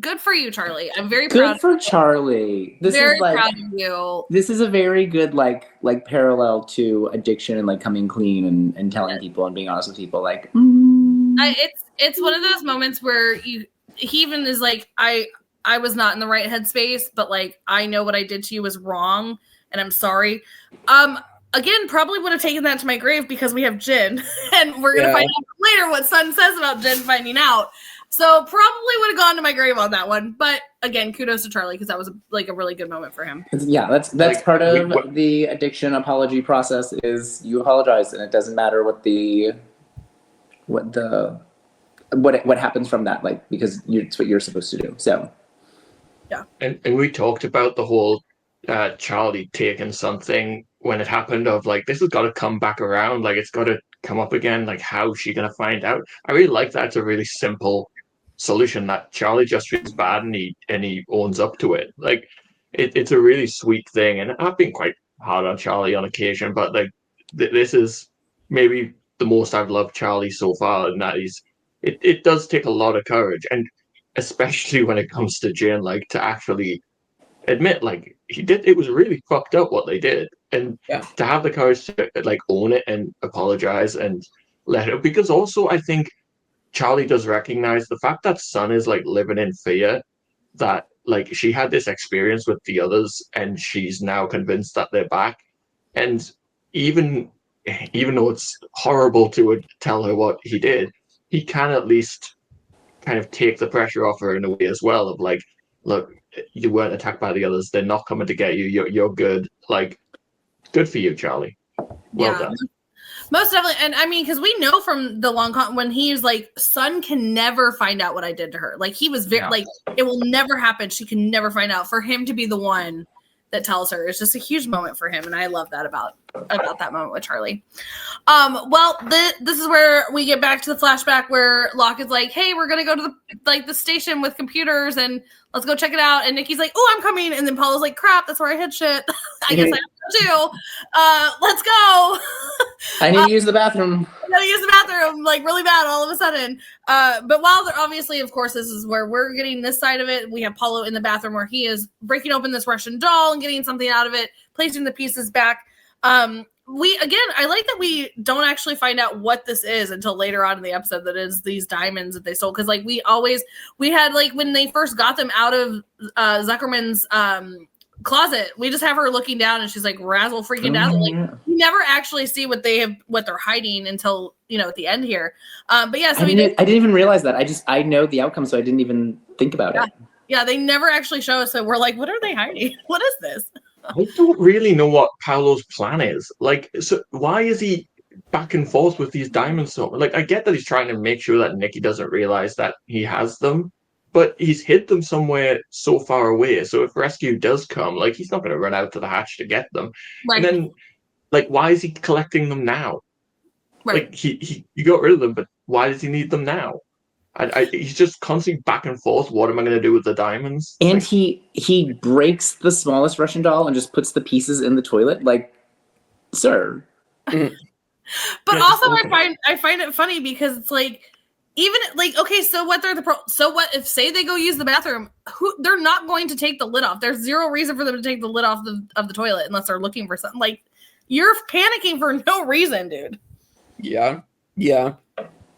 good for you, Charlie. I'm very proud. Good for Charlie. This very is like, proud of you. This is a very good like parallel to addiction and like coming clean and telling people and being honest with people. Like, it's one of those moments where he even is like, I was not in the right headspace, but, like, I know what I did to you was wrong, and I'm sorry. Again, probably would have taken that to my grave, because we have Jin, and we're going to find out later what Sun says about Jin finding out. So probably would have gone to my grave on that one. But again, kudos to Charlie, because that was like a really good moment for him. Yeah, that's like, part of the addiction apology process is you apologize, and it doesn't matter what happens from that, like, because it's what you're supposed to do. So yeah, and we talked about the whole Charlie taking something when it happened, of like, this has got to come back around, like, it's got to come up again, like, how's she gonna find out? I really like that. It's a really simple solution, that Charlie just feels bad and he owns up to it. Like, it's a really sweet thing, and I've been quite hard on Charlie on occasion, but, like, this is maybe the most I've loved Charlie so far, and that it does take a lot of courage, and especially when it comes to Jane, like, to actually admit, like, it was really fucked up what they did, and to have the courage to, like, own it and apologize and let it, because also I think Charlie does recognize the fact that Sun is, like, living in fear, that, like, she had this experience with the others and she's now convinced that they're back, and even though it's horrible to tell her what he did, he can at least kind of take the pressure off her in a way as well, of like, look, you weren't attacked by the others, they're not coming to get you, you're good. Like, good for you, Charlie. Well done. Most definitely. And I mean, because we know from the long con when he's like, Sun can never find out what I did to her. Like, he was very like, it will never happen. She can never find out. For him to be the one that tells her, it's just a huge moment for him, and I love that about that moment with Charlie. Well, this is where we get back to the flashback where Locke is like, hey, we're gonna go to the station with computers and let's go check it out. And Nikki's like, oh, I'm coming. And then Paulo's like, crap, that's where I hid shit. I guess I have to too. Let's go. I need to use the bathroom. I gotta use the bathroom, like, really bad all of a sudden. But while they're obviously, of course, this is where we're getting this side of it. We have Paulo in the bathroom where he is breaking open this Russian doll and getting something out of it, placing the pieces back. I like that we don't actually find out what this is until later on in the episode, that is these diamonds that they stole. Because, like, we had, like, when they first got them out of Zuckerman's closet, we just have her looking down and she's like razzle freaking dazzle. Like, we never actually see what they're hiding until, at the end here. But yeah, so I didn't even realize that. I know the outcome, so I didn't even think about it. Yeah, they never actually show us. So we're like, what are they hiding? What is this? I don't really know what Paolo's plan is. Like, so why is he back and forth with these diamonds so like I get that he's trying to make sure that Nikki doesn't realize that he has them, but he's hid them somewhere so far away. So if rescue does come, like he's not gonna run out to the hatch to get them. Right. And then like why is he collecting them now? Right. Like he you got rid of them, but why does he need them now? He's just constantly back and forth. What am I going to do with the diamonds? And he breaks the smallest Russian doll and just puts the pieces in the toilet. Like, sir. But Yeah, also, okay. I find it funny because it's like, even like, okay, so what so what if say they go use the bathroom? They're not going to take the lid off. There's zero reason for them to take the lid off of the toilet unless they're looking for something. Like, you're panicking for no reason, dude. Yeah.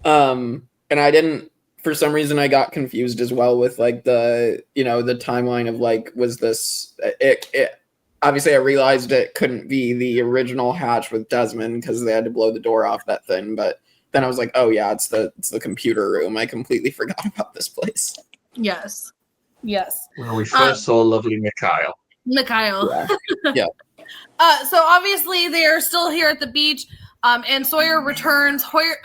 And I didn't. For some reason, I got confused as well with like the timeline of like, was this it? Obviously, I realized it couldn't be the original hatch with Desmond because they had to blow the door off that thing. But then I was like, oh yeah, it's the computer room. I completely forgot about this place. Yes. Well, we first saw lovely Mikhail. Yeah. So obviously they are still here at the beach, and Sawyer returns. Hoyer.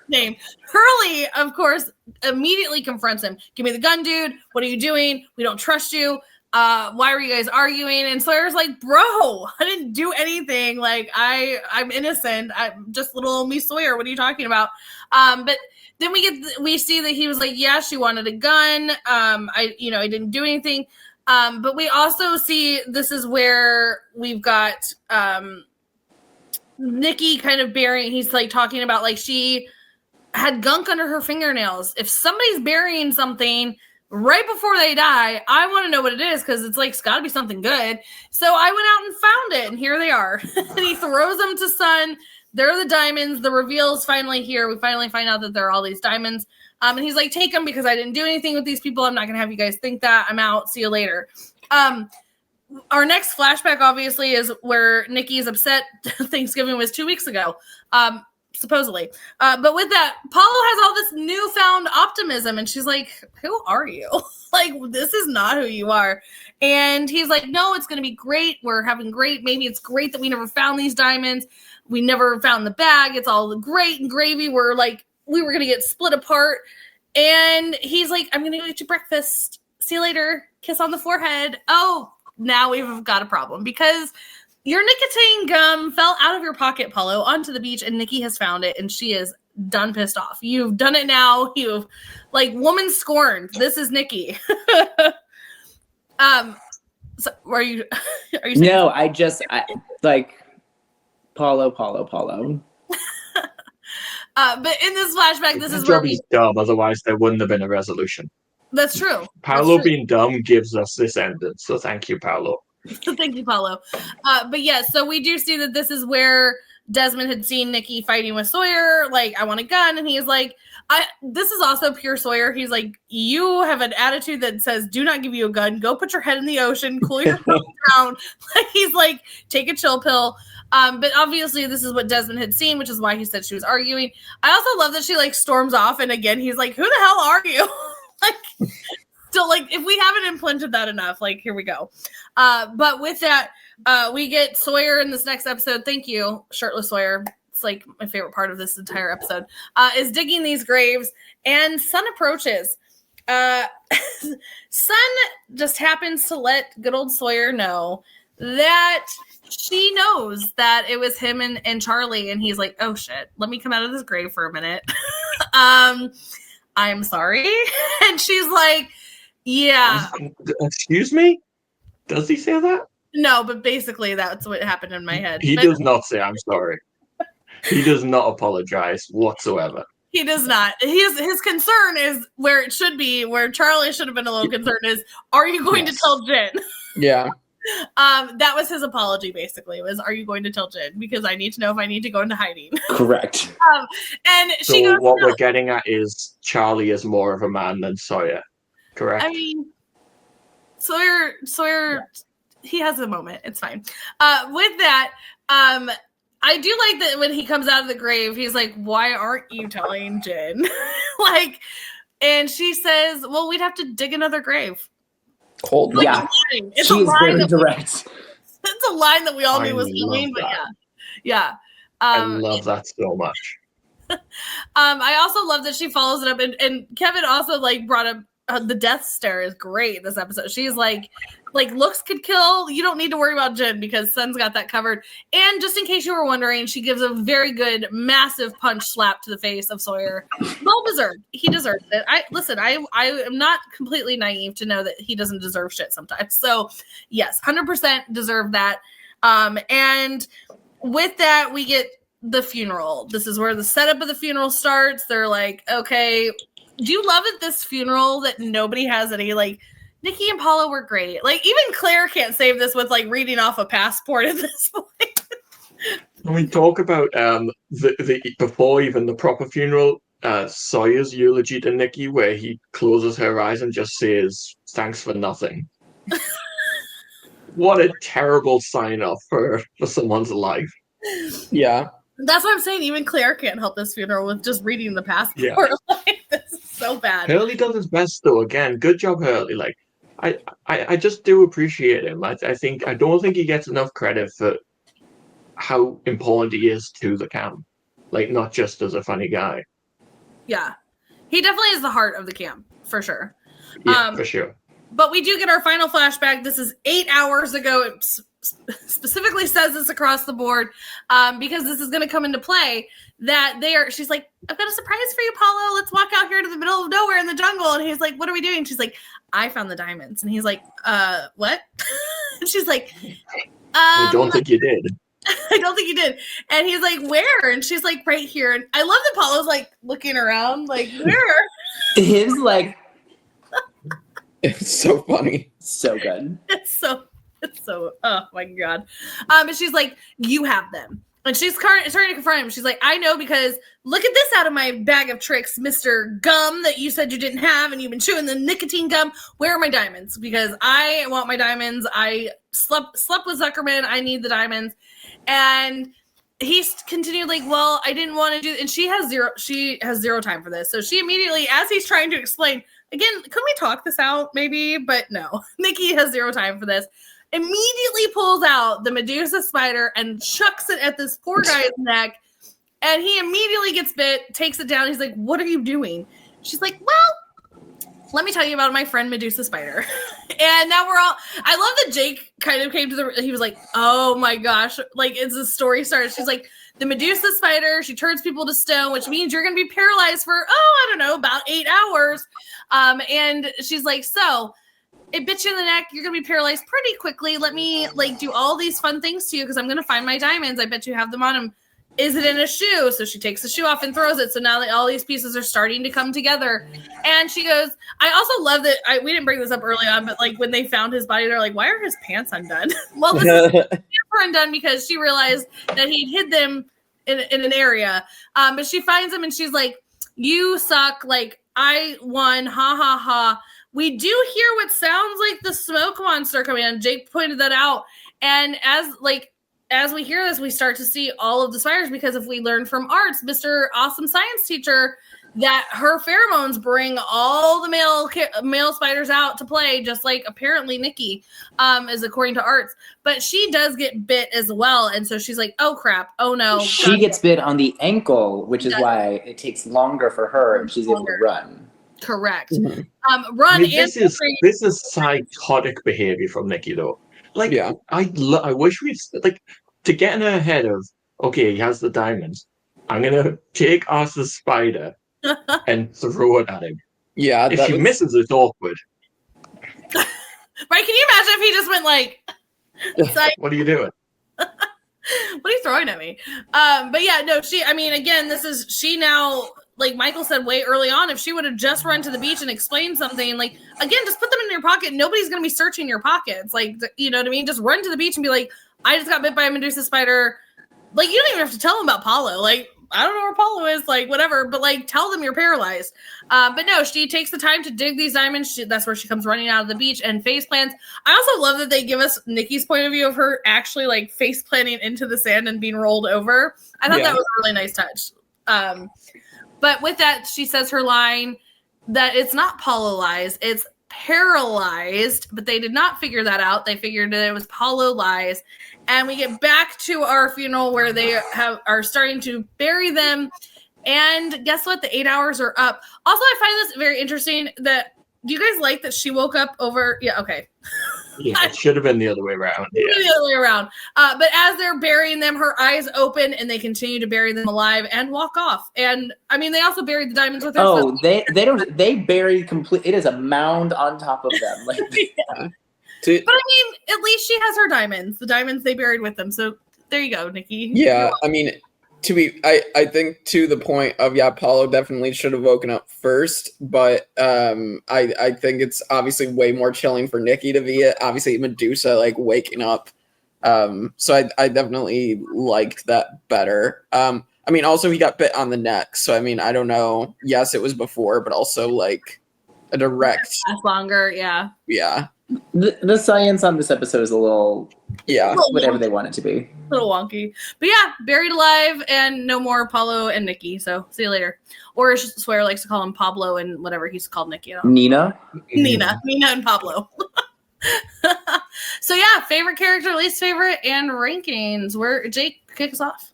Name. Hurley, of course, immediately confronts him. Give me the gun, dude. What are you doing? We don't trust you. Why are you guys arguing? And Sawyer's like, bro, I didn't do anything. Like, I'm innocent. I'm just little old me Sawyer. What are you talking about? But then we see that he was like, yeah, she wanted a gun. I didn't do anything. But we also see this is where we've got Nikki kind of burying. He's like talking about like she had gunk under her fingernails. If somebody's burying something right before they die, I want to know what it is because it's like it's got to be something good. So I went out and found it, and here they are. And he throws them to Sun. They're the diamonds. The reveal's finally here. We finally find out that there are all these diamonds. And he's like, take them because I didn't do anything with these people. I'm not going to have you guys think that. I'm out. See you later. Our next flashback, obviously, is where Nikki is upset. Thanksgiving was 2 weeks ago. Supposedly. But with that, Paulo has all this newfound optimism, and she's like, who are you? Like, this is not who you are. And he's like, no, it's going to be great. We're having great. Maybe it's great that we never found these diamonds. We never found the bag. It's all great and gravy. We were going to get split apart. And he's like, I'm going to go get you breakfast. See you later. Kiss on the forehead. Oh, now we've got a problem because your nicotine gum fell out of your pocket, Paulo, onto the beach, and Nikki has found it, and she is done pissed off. You've done it now. You've, like, woman scorned. This is Nikki. So are you saying No, I like Paulo. But in this flashback, this is where where he's dumb, otherwise there wouldn't have been a resolution. That's true. Paolo being dumb gives us this ending, so thank you, Paolo. Thank you, Paulo. But yeah, so we do see that this is where Desmond had seen Nikki fighting with Sawyer. Like, I want a gun. And he's like, this is also pure Sawyer. He's like, you have an attitude that says, do not give you a gun. Go put your head in the ocean. Cool your down. He's like, take a chill pill. But obviously this is what Desmond had seen, which is why he said she was arguing. I also love that she like storms off. And again, he's like, who the hell are you? Like, still, like, if we haven't implanted that enough, like, here we go. But with that, we get Sawyer in this next episode. Thank you, shirtless Sawyer. It's like my favorite part of this entire episode. Is digging these graves, and Sun approaches. Sun just happens to let good old Sawyer know that she knows that it was him and Charlie, and he's like, oh shit, let me come out of this grave for a minute. I'm sorry. And she's like, yeah. Excuse me? Does he say that? No, but basically that's what happened in my head. He does not say I'm sorry. He does not apologize whatsoever. He does not. His concern is where it should be, where Charlie should have been a little concerned is, are you going to tell Jen? Yeah. That was his apology, basically, was, are you going to tell Jen? Because I need to know if I need to go into hiding. Correct. And so she goes, what we're getting at is Charlie is more of a man than Sawyer, correct? I mean, Sawyer, he has a moment. It's fine. With that, I do like that when he comes out of the grave, he's like, why aren't you telling Jen? Like, and she says, well, we'd have to dig another grave. Cold. Like, Yeah. it's She a is line very that direct. it's a line that we all I knew was love coming, but that. yeah. I love that so much. I also love that she follows it up, and Kevin also like brought up the death stare is great this episode. She's like looks could kill. You don't need to worry about Jen because Sun's got that covered. And just in case you were wondering, she gives a very good, massive punch slap to the face of Sawyer. Well deserved. He deserves it. I am not completely naive to know that he doesn't deserve shit sometimes. So yes, 100% deserve that. And with that, we get the funeral. This is where the setup of the funeral starts. They're like, okay, do you love at this funeral that nobody has any like Nikki and Paulo were great. Like even Claire can't save this with like reading off a passport at this point. When we talk about the before even the proper funeral, Sawyer's eulogy to Nikki, where he closes her eyes and just says "Thanks for nothing." What a terrible sign off for someone's life. Yeah. That's what I'm saying. Even Claire can't help this funeral with just reading the passport. Yeah. Like, this is so bad. Hurley does his best though. Again, good job, Hurley. Like, I just do appreciate him. I don't think he gets enough credit for how important he is to the camp. Like, not just as a funny guy. Yeah. He definitely is the heart of the camp, for sure. Yeah, for sure. But we do get our final flashback. This is 8 hours ago. It specifically says this across the board because this is going to come into play that she's like, I've got a surprise for you, Paolo. Let's walk out here to the middle of nowhere in the jungle. And he's like, what are we doing? She's like, I found the diamonds. And he's like, what? And she's like, I don't think you did. I don't think you did. And he's like, where? And she's like, right here. And I love that Paolo's like looking around, like, where? His like, It's so funny. so good. It's so, oh my God. And she's like, you have them. And she's starting to confront him. She's like, I know because look at this out of my bag of tricks, Mr. Gum that you said you didn't have and you've been chewing the nicotine gum. Where are my diamonds? Because I want my diamonds. I slept with Zuckerman. I need the diamonds. And he's continued like, well, I didn't want to do, and she has zero time for this. So she immediately, as he's trying to explain, again, could we talk this out maybe? But no, Nikki has zero time for this. Immediately pulls out the Medusa spider and chucks it at this poor guy's neck. And he immediately gets bit, takes it down. He's like, what are you doing? She's like, well, let me tell you about my friend Medusa spider. And now I love that Jake kind of came to he was like, oh my gosh. Like, as the story starts, she's like, the Medusa spider, she turns people to stone, which means you're going to be paralyzed for, I don't know, about 8 hours. And she's like, so it bit you in the neck. You're going to be paralyzed pretty quickly. Let me like do all these fun things to you because I'm going to find my diamonds. I bet you have them on him. Is it in a shoe? So she takes the shoe off and throws it. So now all these pieces are starting to come together. And she goes, I also love that we didn't bring this up early on, but like when they found his body, they're like, why are his pants undone? Well, this is pants were undone because she realized that he'd hid them in an area. But she finds him and she's like, you suck. Like I won. Ha ha ha. We do hear what sounds like the smoke monster coming on. Jake pointed that out. And as we hear this, we start to see all of the spiders because if we learn from Arts, Mr. Awesome Science Teacher, that her pheromones bring all the male spiders out to play, just like apparently Nikki is according to Arts. But she does get bit as well. And so she's like, oh, crap. Oh, no. She gets bit on the ankle, which is why it takes longer for her and she's able to run. Correct. Mm-hmm. Run. I mean, this is psychotic behavior from Nikki, though. Like, yeah. I wish we'd like to get in her head of, okay, he has the diamonds. I'm gonna take off the spider and throw it at him. Yeah, if she misses, it's awkward. Right? Can you imagine if he just went like, what are you doing? What are you throwing at me? But yeah, no, she now, like Michael said way early on, if she would have just run to the beach and explained something, like, again, just put them in your pocket. Nobody's going to be searching your pockets. Like, you know what I mean? Just run to the beach and be like, I just got bit by a Medusa spider. Like, you don't even have to tell them about Paolo. Like, I don't know where Paolo is, like, whatever. But, like, tell them you're paralyzed. But no, she takes the time to dig these diamonds. That's where she comes running out of the beach and face plants. I also love that they give us Nikki's point of view of her actually, like, face planting into the sand and being rolled over. I thought that was a really nice touch. But with that, she says her line that it's not Paolo lies, it's paralyzed, but they did not figure that out. They figured that it was Paolo lies. And we get back to our funeral where they are starting to bury them. And guess what? The 8 hours are up. Also, I find this very interesting that, do you guys like that she woke up over? Yeah, okay. Yeah, it should have been the other way around. Yeah. The other way around. But as they're burying them, her eyes open and they continue to bury them alive and walk off. And I mean, they also buried the diamonds with her. Oh, they buried complete. It is a mound on top of them. Like, yeah. But I mean, at least she has her diamonds. The diamonds they buried with them. So there you go, Nikki. Yeah, I mean, I think to the point of, yeah, Paulo definitely should have woken up first, but I think it's obviously way more chilling for Nikki to be it. Obviously, Medusa like waking up. So I definitely liked that better. I mean, also he got bit on the neck, so I mean, I don't know. Yes, it was before, but also like a direct. That's longer, yeah. Yeah. The science on this episode is a little, yeah, whatever they want it to be. A little wonky. But yeah, buried alive and no more Paulo and Nikki. So see you later. Or Swear likes to call him Pablo and whatever he's called Nikki. Nina and Pablo. So yeah, favorite character, least favorite, and rankings. Where Jake, kick us off.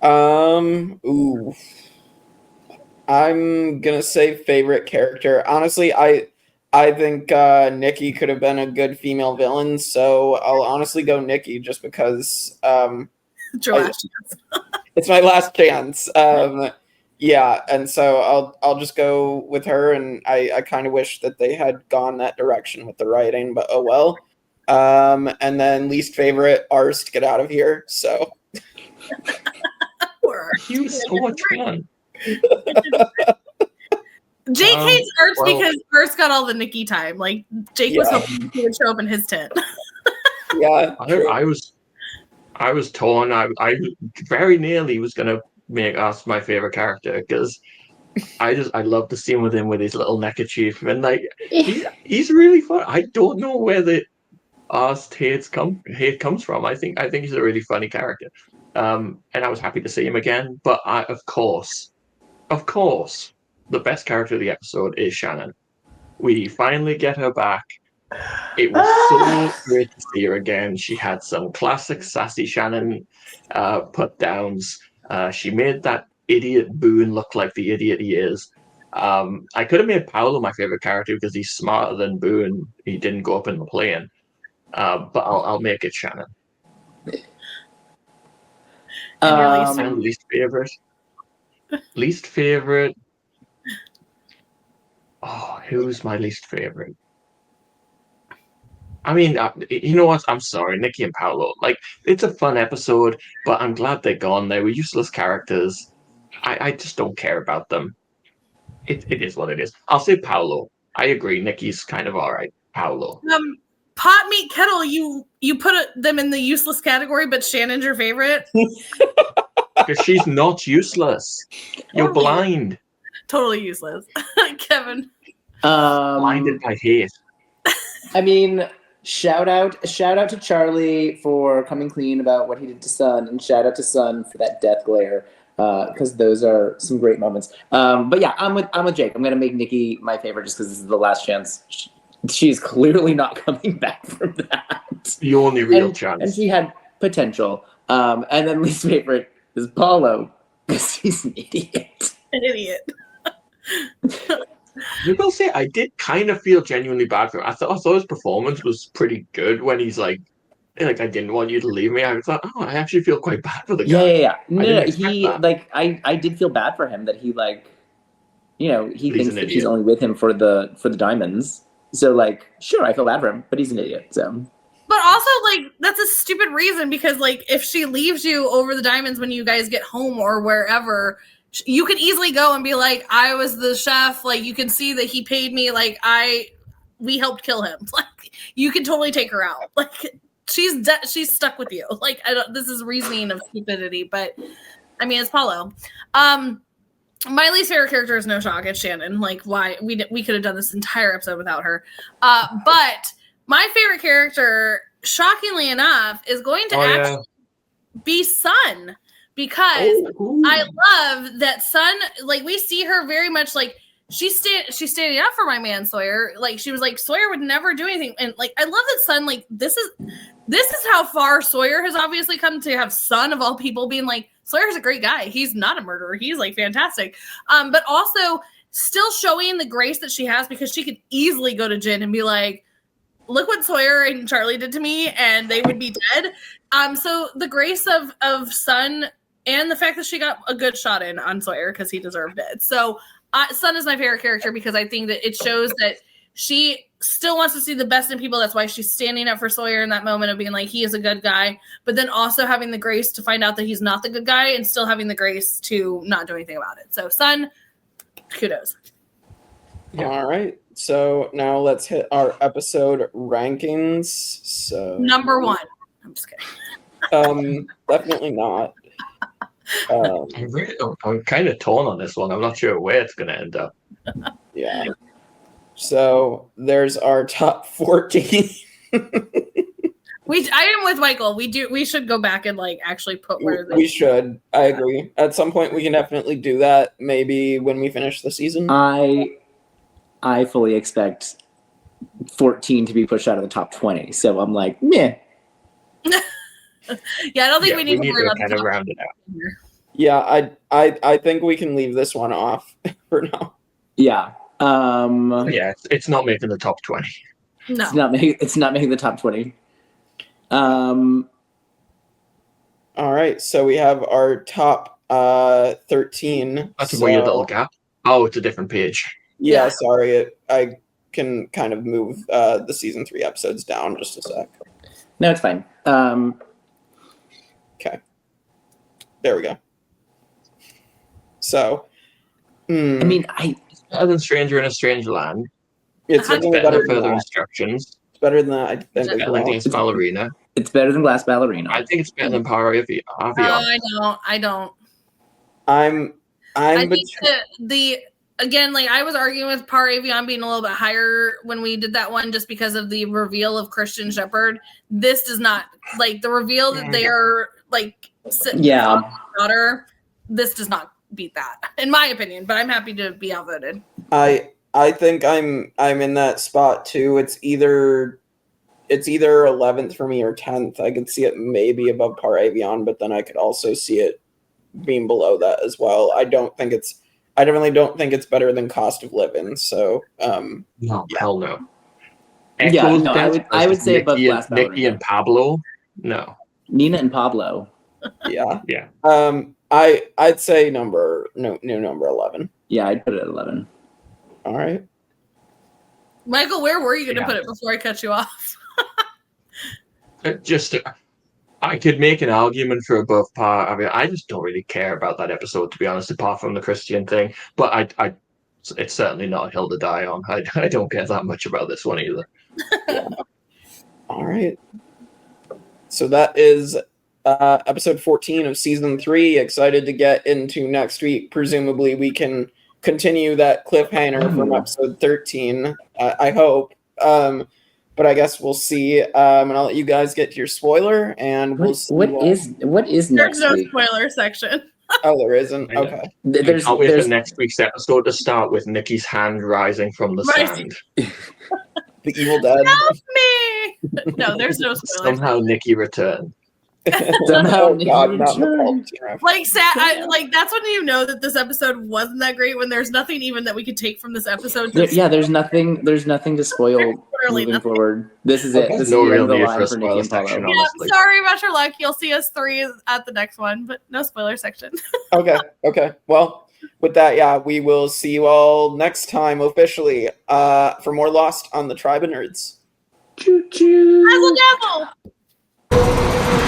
Ooh. I'm gonna say favorite character. Honestly, I think Nikki could have been a good female villain, so I'll honestly go Nikki just because It's your last chance. It's my last chance. Yeah, and so I'll just go with her, and I kind of wish that they had gone that direction with the writing, but oh well. And then least favorite, ours to get out of here. So he was so much fun. Jake hates Arts because Arts got all the Nikki time. Like Jake was hoping he would show up in his tent. Yeah, I was torn. I very nearly was gonna make us my favorite character because I love the scene with him with his little neckerchief and like he's really fun. I don't know where the hate comes from. I think he's a really funny character. And I was happy to see him again. But of course, the best character of the episode is Shannon. We finally get her back. It was so great to see her again. She had some classic sassy Shannon put downs. She made that idiot Boone look like the idiot he is. I could have made Paolo my favorite character because he's smarter than Boone. He didn't go up in the plane. But I'll make it Shannon. And least favorite. Least favorite. Oh, who's my least favorite? I mean, you know what? I'm sorry, Nikki and Paolo. Like, it's a fun episode, but I'm glad they're gone. They were useless characters. I just don't care about them. It is what it is. I'll say Paolo. I agree. Nikki's kind of all right. Paolo. Pot meat kettle. You put them in the useless category, but Shannon's your favorite. Because she's not useless. You're blind. Totally useless. Kevin. Blinded by hate. I mean, shout out to Charlie for coming clean about what he did to Sun, and shout out to Sun for that death glare, because those are some great moments. But yeah, I'm with Jake. I'm gonna make Nikki my favorite just because this is the last chance. She's clearly not coming back from that. The only real chance. And she had potential. And then least favorite is Paulo because he's an idiot. An idiot. I will say I did kind of feel genuinely bad for him. I thought his performance was pretty good when he's like I didn't want you to leave me. I thought, I actually feel quite bad for the guy. Yeah. No, he like I did feel bad for him that he like, he thinks that he's only with him for the diamonds. So like, sure, I feel bad for him, but he's an idiot. So. But also, like, that's a stupid reason because, like, if she leaves you over the diamonds when you guys get home or wherever, you could easily go and be like, I was the chef. Like, you can see that he paid me. Like, we helped kill him. Like, you can totally take her out. Like, she's stuck with you. Like, this is reasoning of stupidity, but I mean, it's Paolo. My least favorite character is no shock. It's Shannon. Like, why we could have done this entire episode without her. But my favorite character, shockingly enough, is going to actually be Sun, because I love that Sun. Like, we see her very much like she's standing up for my man Sawyer. Like she was like, Sawyer would never do anything. And like I love that Sun, like this is how far Sawyer has obviously come to have Sun of all people being like, Sawyer's a great guy. He's not a murderer. He's like fantastic. But also still showing the grace that she has, because she could easily go to Jin and be like, look what Sawyer and Charlie did to me, and they would be dead. So the grace of Sun, and the fact that she got a good shot in on Sawyer because he deserved it. So Sun is my favorite character because I think that it shows that she still wants to see the best in people. That's why she's standing up for Sawyer in that moment of being like, he is a good guy, but then also having the grace to find out that he's not the good guy and still having the grace to not do anything about it. So Sun, kudos. Yeah. All right. So now let's hit our episode rankings. So number 1. I'm just kidding. Definitely not. I'm kind of torn on this one. I'm not sure where it's going to end up. Yeah. So there's our top 14. I am with Michael. We should go back and like actually put where we should. I agree. At some point we can definitely do that. Maybe when we finish the season. I fully expect 14 to be pushed out of the top 20. So I'm like, meh. Yeah, I don't think we need to worry about kind of round it out. Yeah, I think we can leave this one off for now. Yeah. Yeah, it's not making the top 20. No. It's not making the top 20. All right, so we have our top 13. That's a weird little gap. Oh, it's a different page. Yeah, sorry. I can kind of move the season 3 episodes down just a sec. No, it's fine. Okay. There we go. So, I mean, it's better than Stranger in a Strange Land. It's better than Further Instructions. It's better than that. I think it's Ballerina. It's better than Glass Ballerina. I think it's better than Power Avion. I don't. I think again, like I was arguing with Par Avion being a little bit higher when we did that one, just because of the reveal of Christian Shepherd. This does not, like the reveal that they are like daughter. This does not beat that, in my opinion. But I'm happy to be outvoted. I think I'm in that spot too. It's either 11th for me or 10th. I could see it maybe above Par Avion, but then I could also see it being below that as well. I definitely don't think it's better than Cost of Living. So, no, hell no. Yeah, no, I would say above Glass Ballerina. Nikki and Pablo, no. Nina and Pablo. Yeah. Yeah. I'd say number 11. Yeah, I'd put it at 11. All right. Michael, where were you going to put it before I cut you off? I could make an argument for above par. I mean, I just don't really care about that episode, to be honest, apart from the Christian thing. But it's certainly not a hill to die on. I don't care that much about this one either. Yeah. All right. So that is episode 14 of season 3. Excited to get into next week. Presumably we can continue that cliffhanger from episode 13. I hope. But I guess we'll see. And I'll let you guys get to your spoiler, and we'll see. What is next week? There's no spoiler section. Oh, there isn't? Okay. There's for next week's episode to start with Nikki's hand rising from the sand. The Evil Dead. Help me! No, there's no spoiler. Somehow Nikki returned. Somehow Oh, God, not the Palpatine reference. Like that's when you know that this episode wasn't that great, when there's nothing even that we could take from this episode. There's nothing to spoil moving forward. This is it. There's no real need for a spoiler section, Yeah, honestly. sorry about your luck. You'll see us 3 at the next one, but no spoiler section. Okay. Well, with that, we will see you all next time officially for more Lost on the Tribe of Nerds. Choo choo. Razzle dazzle!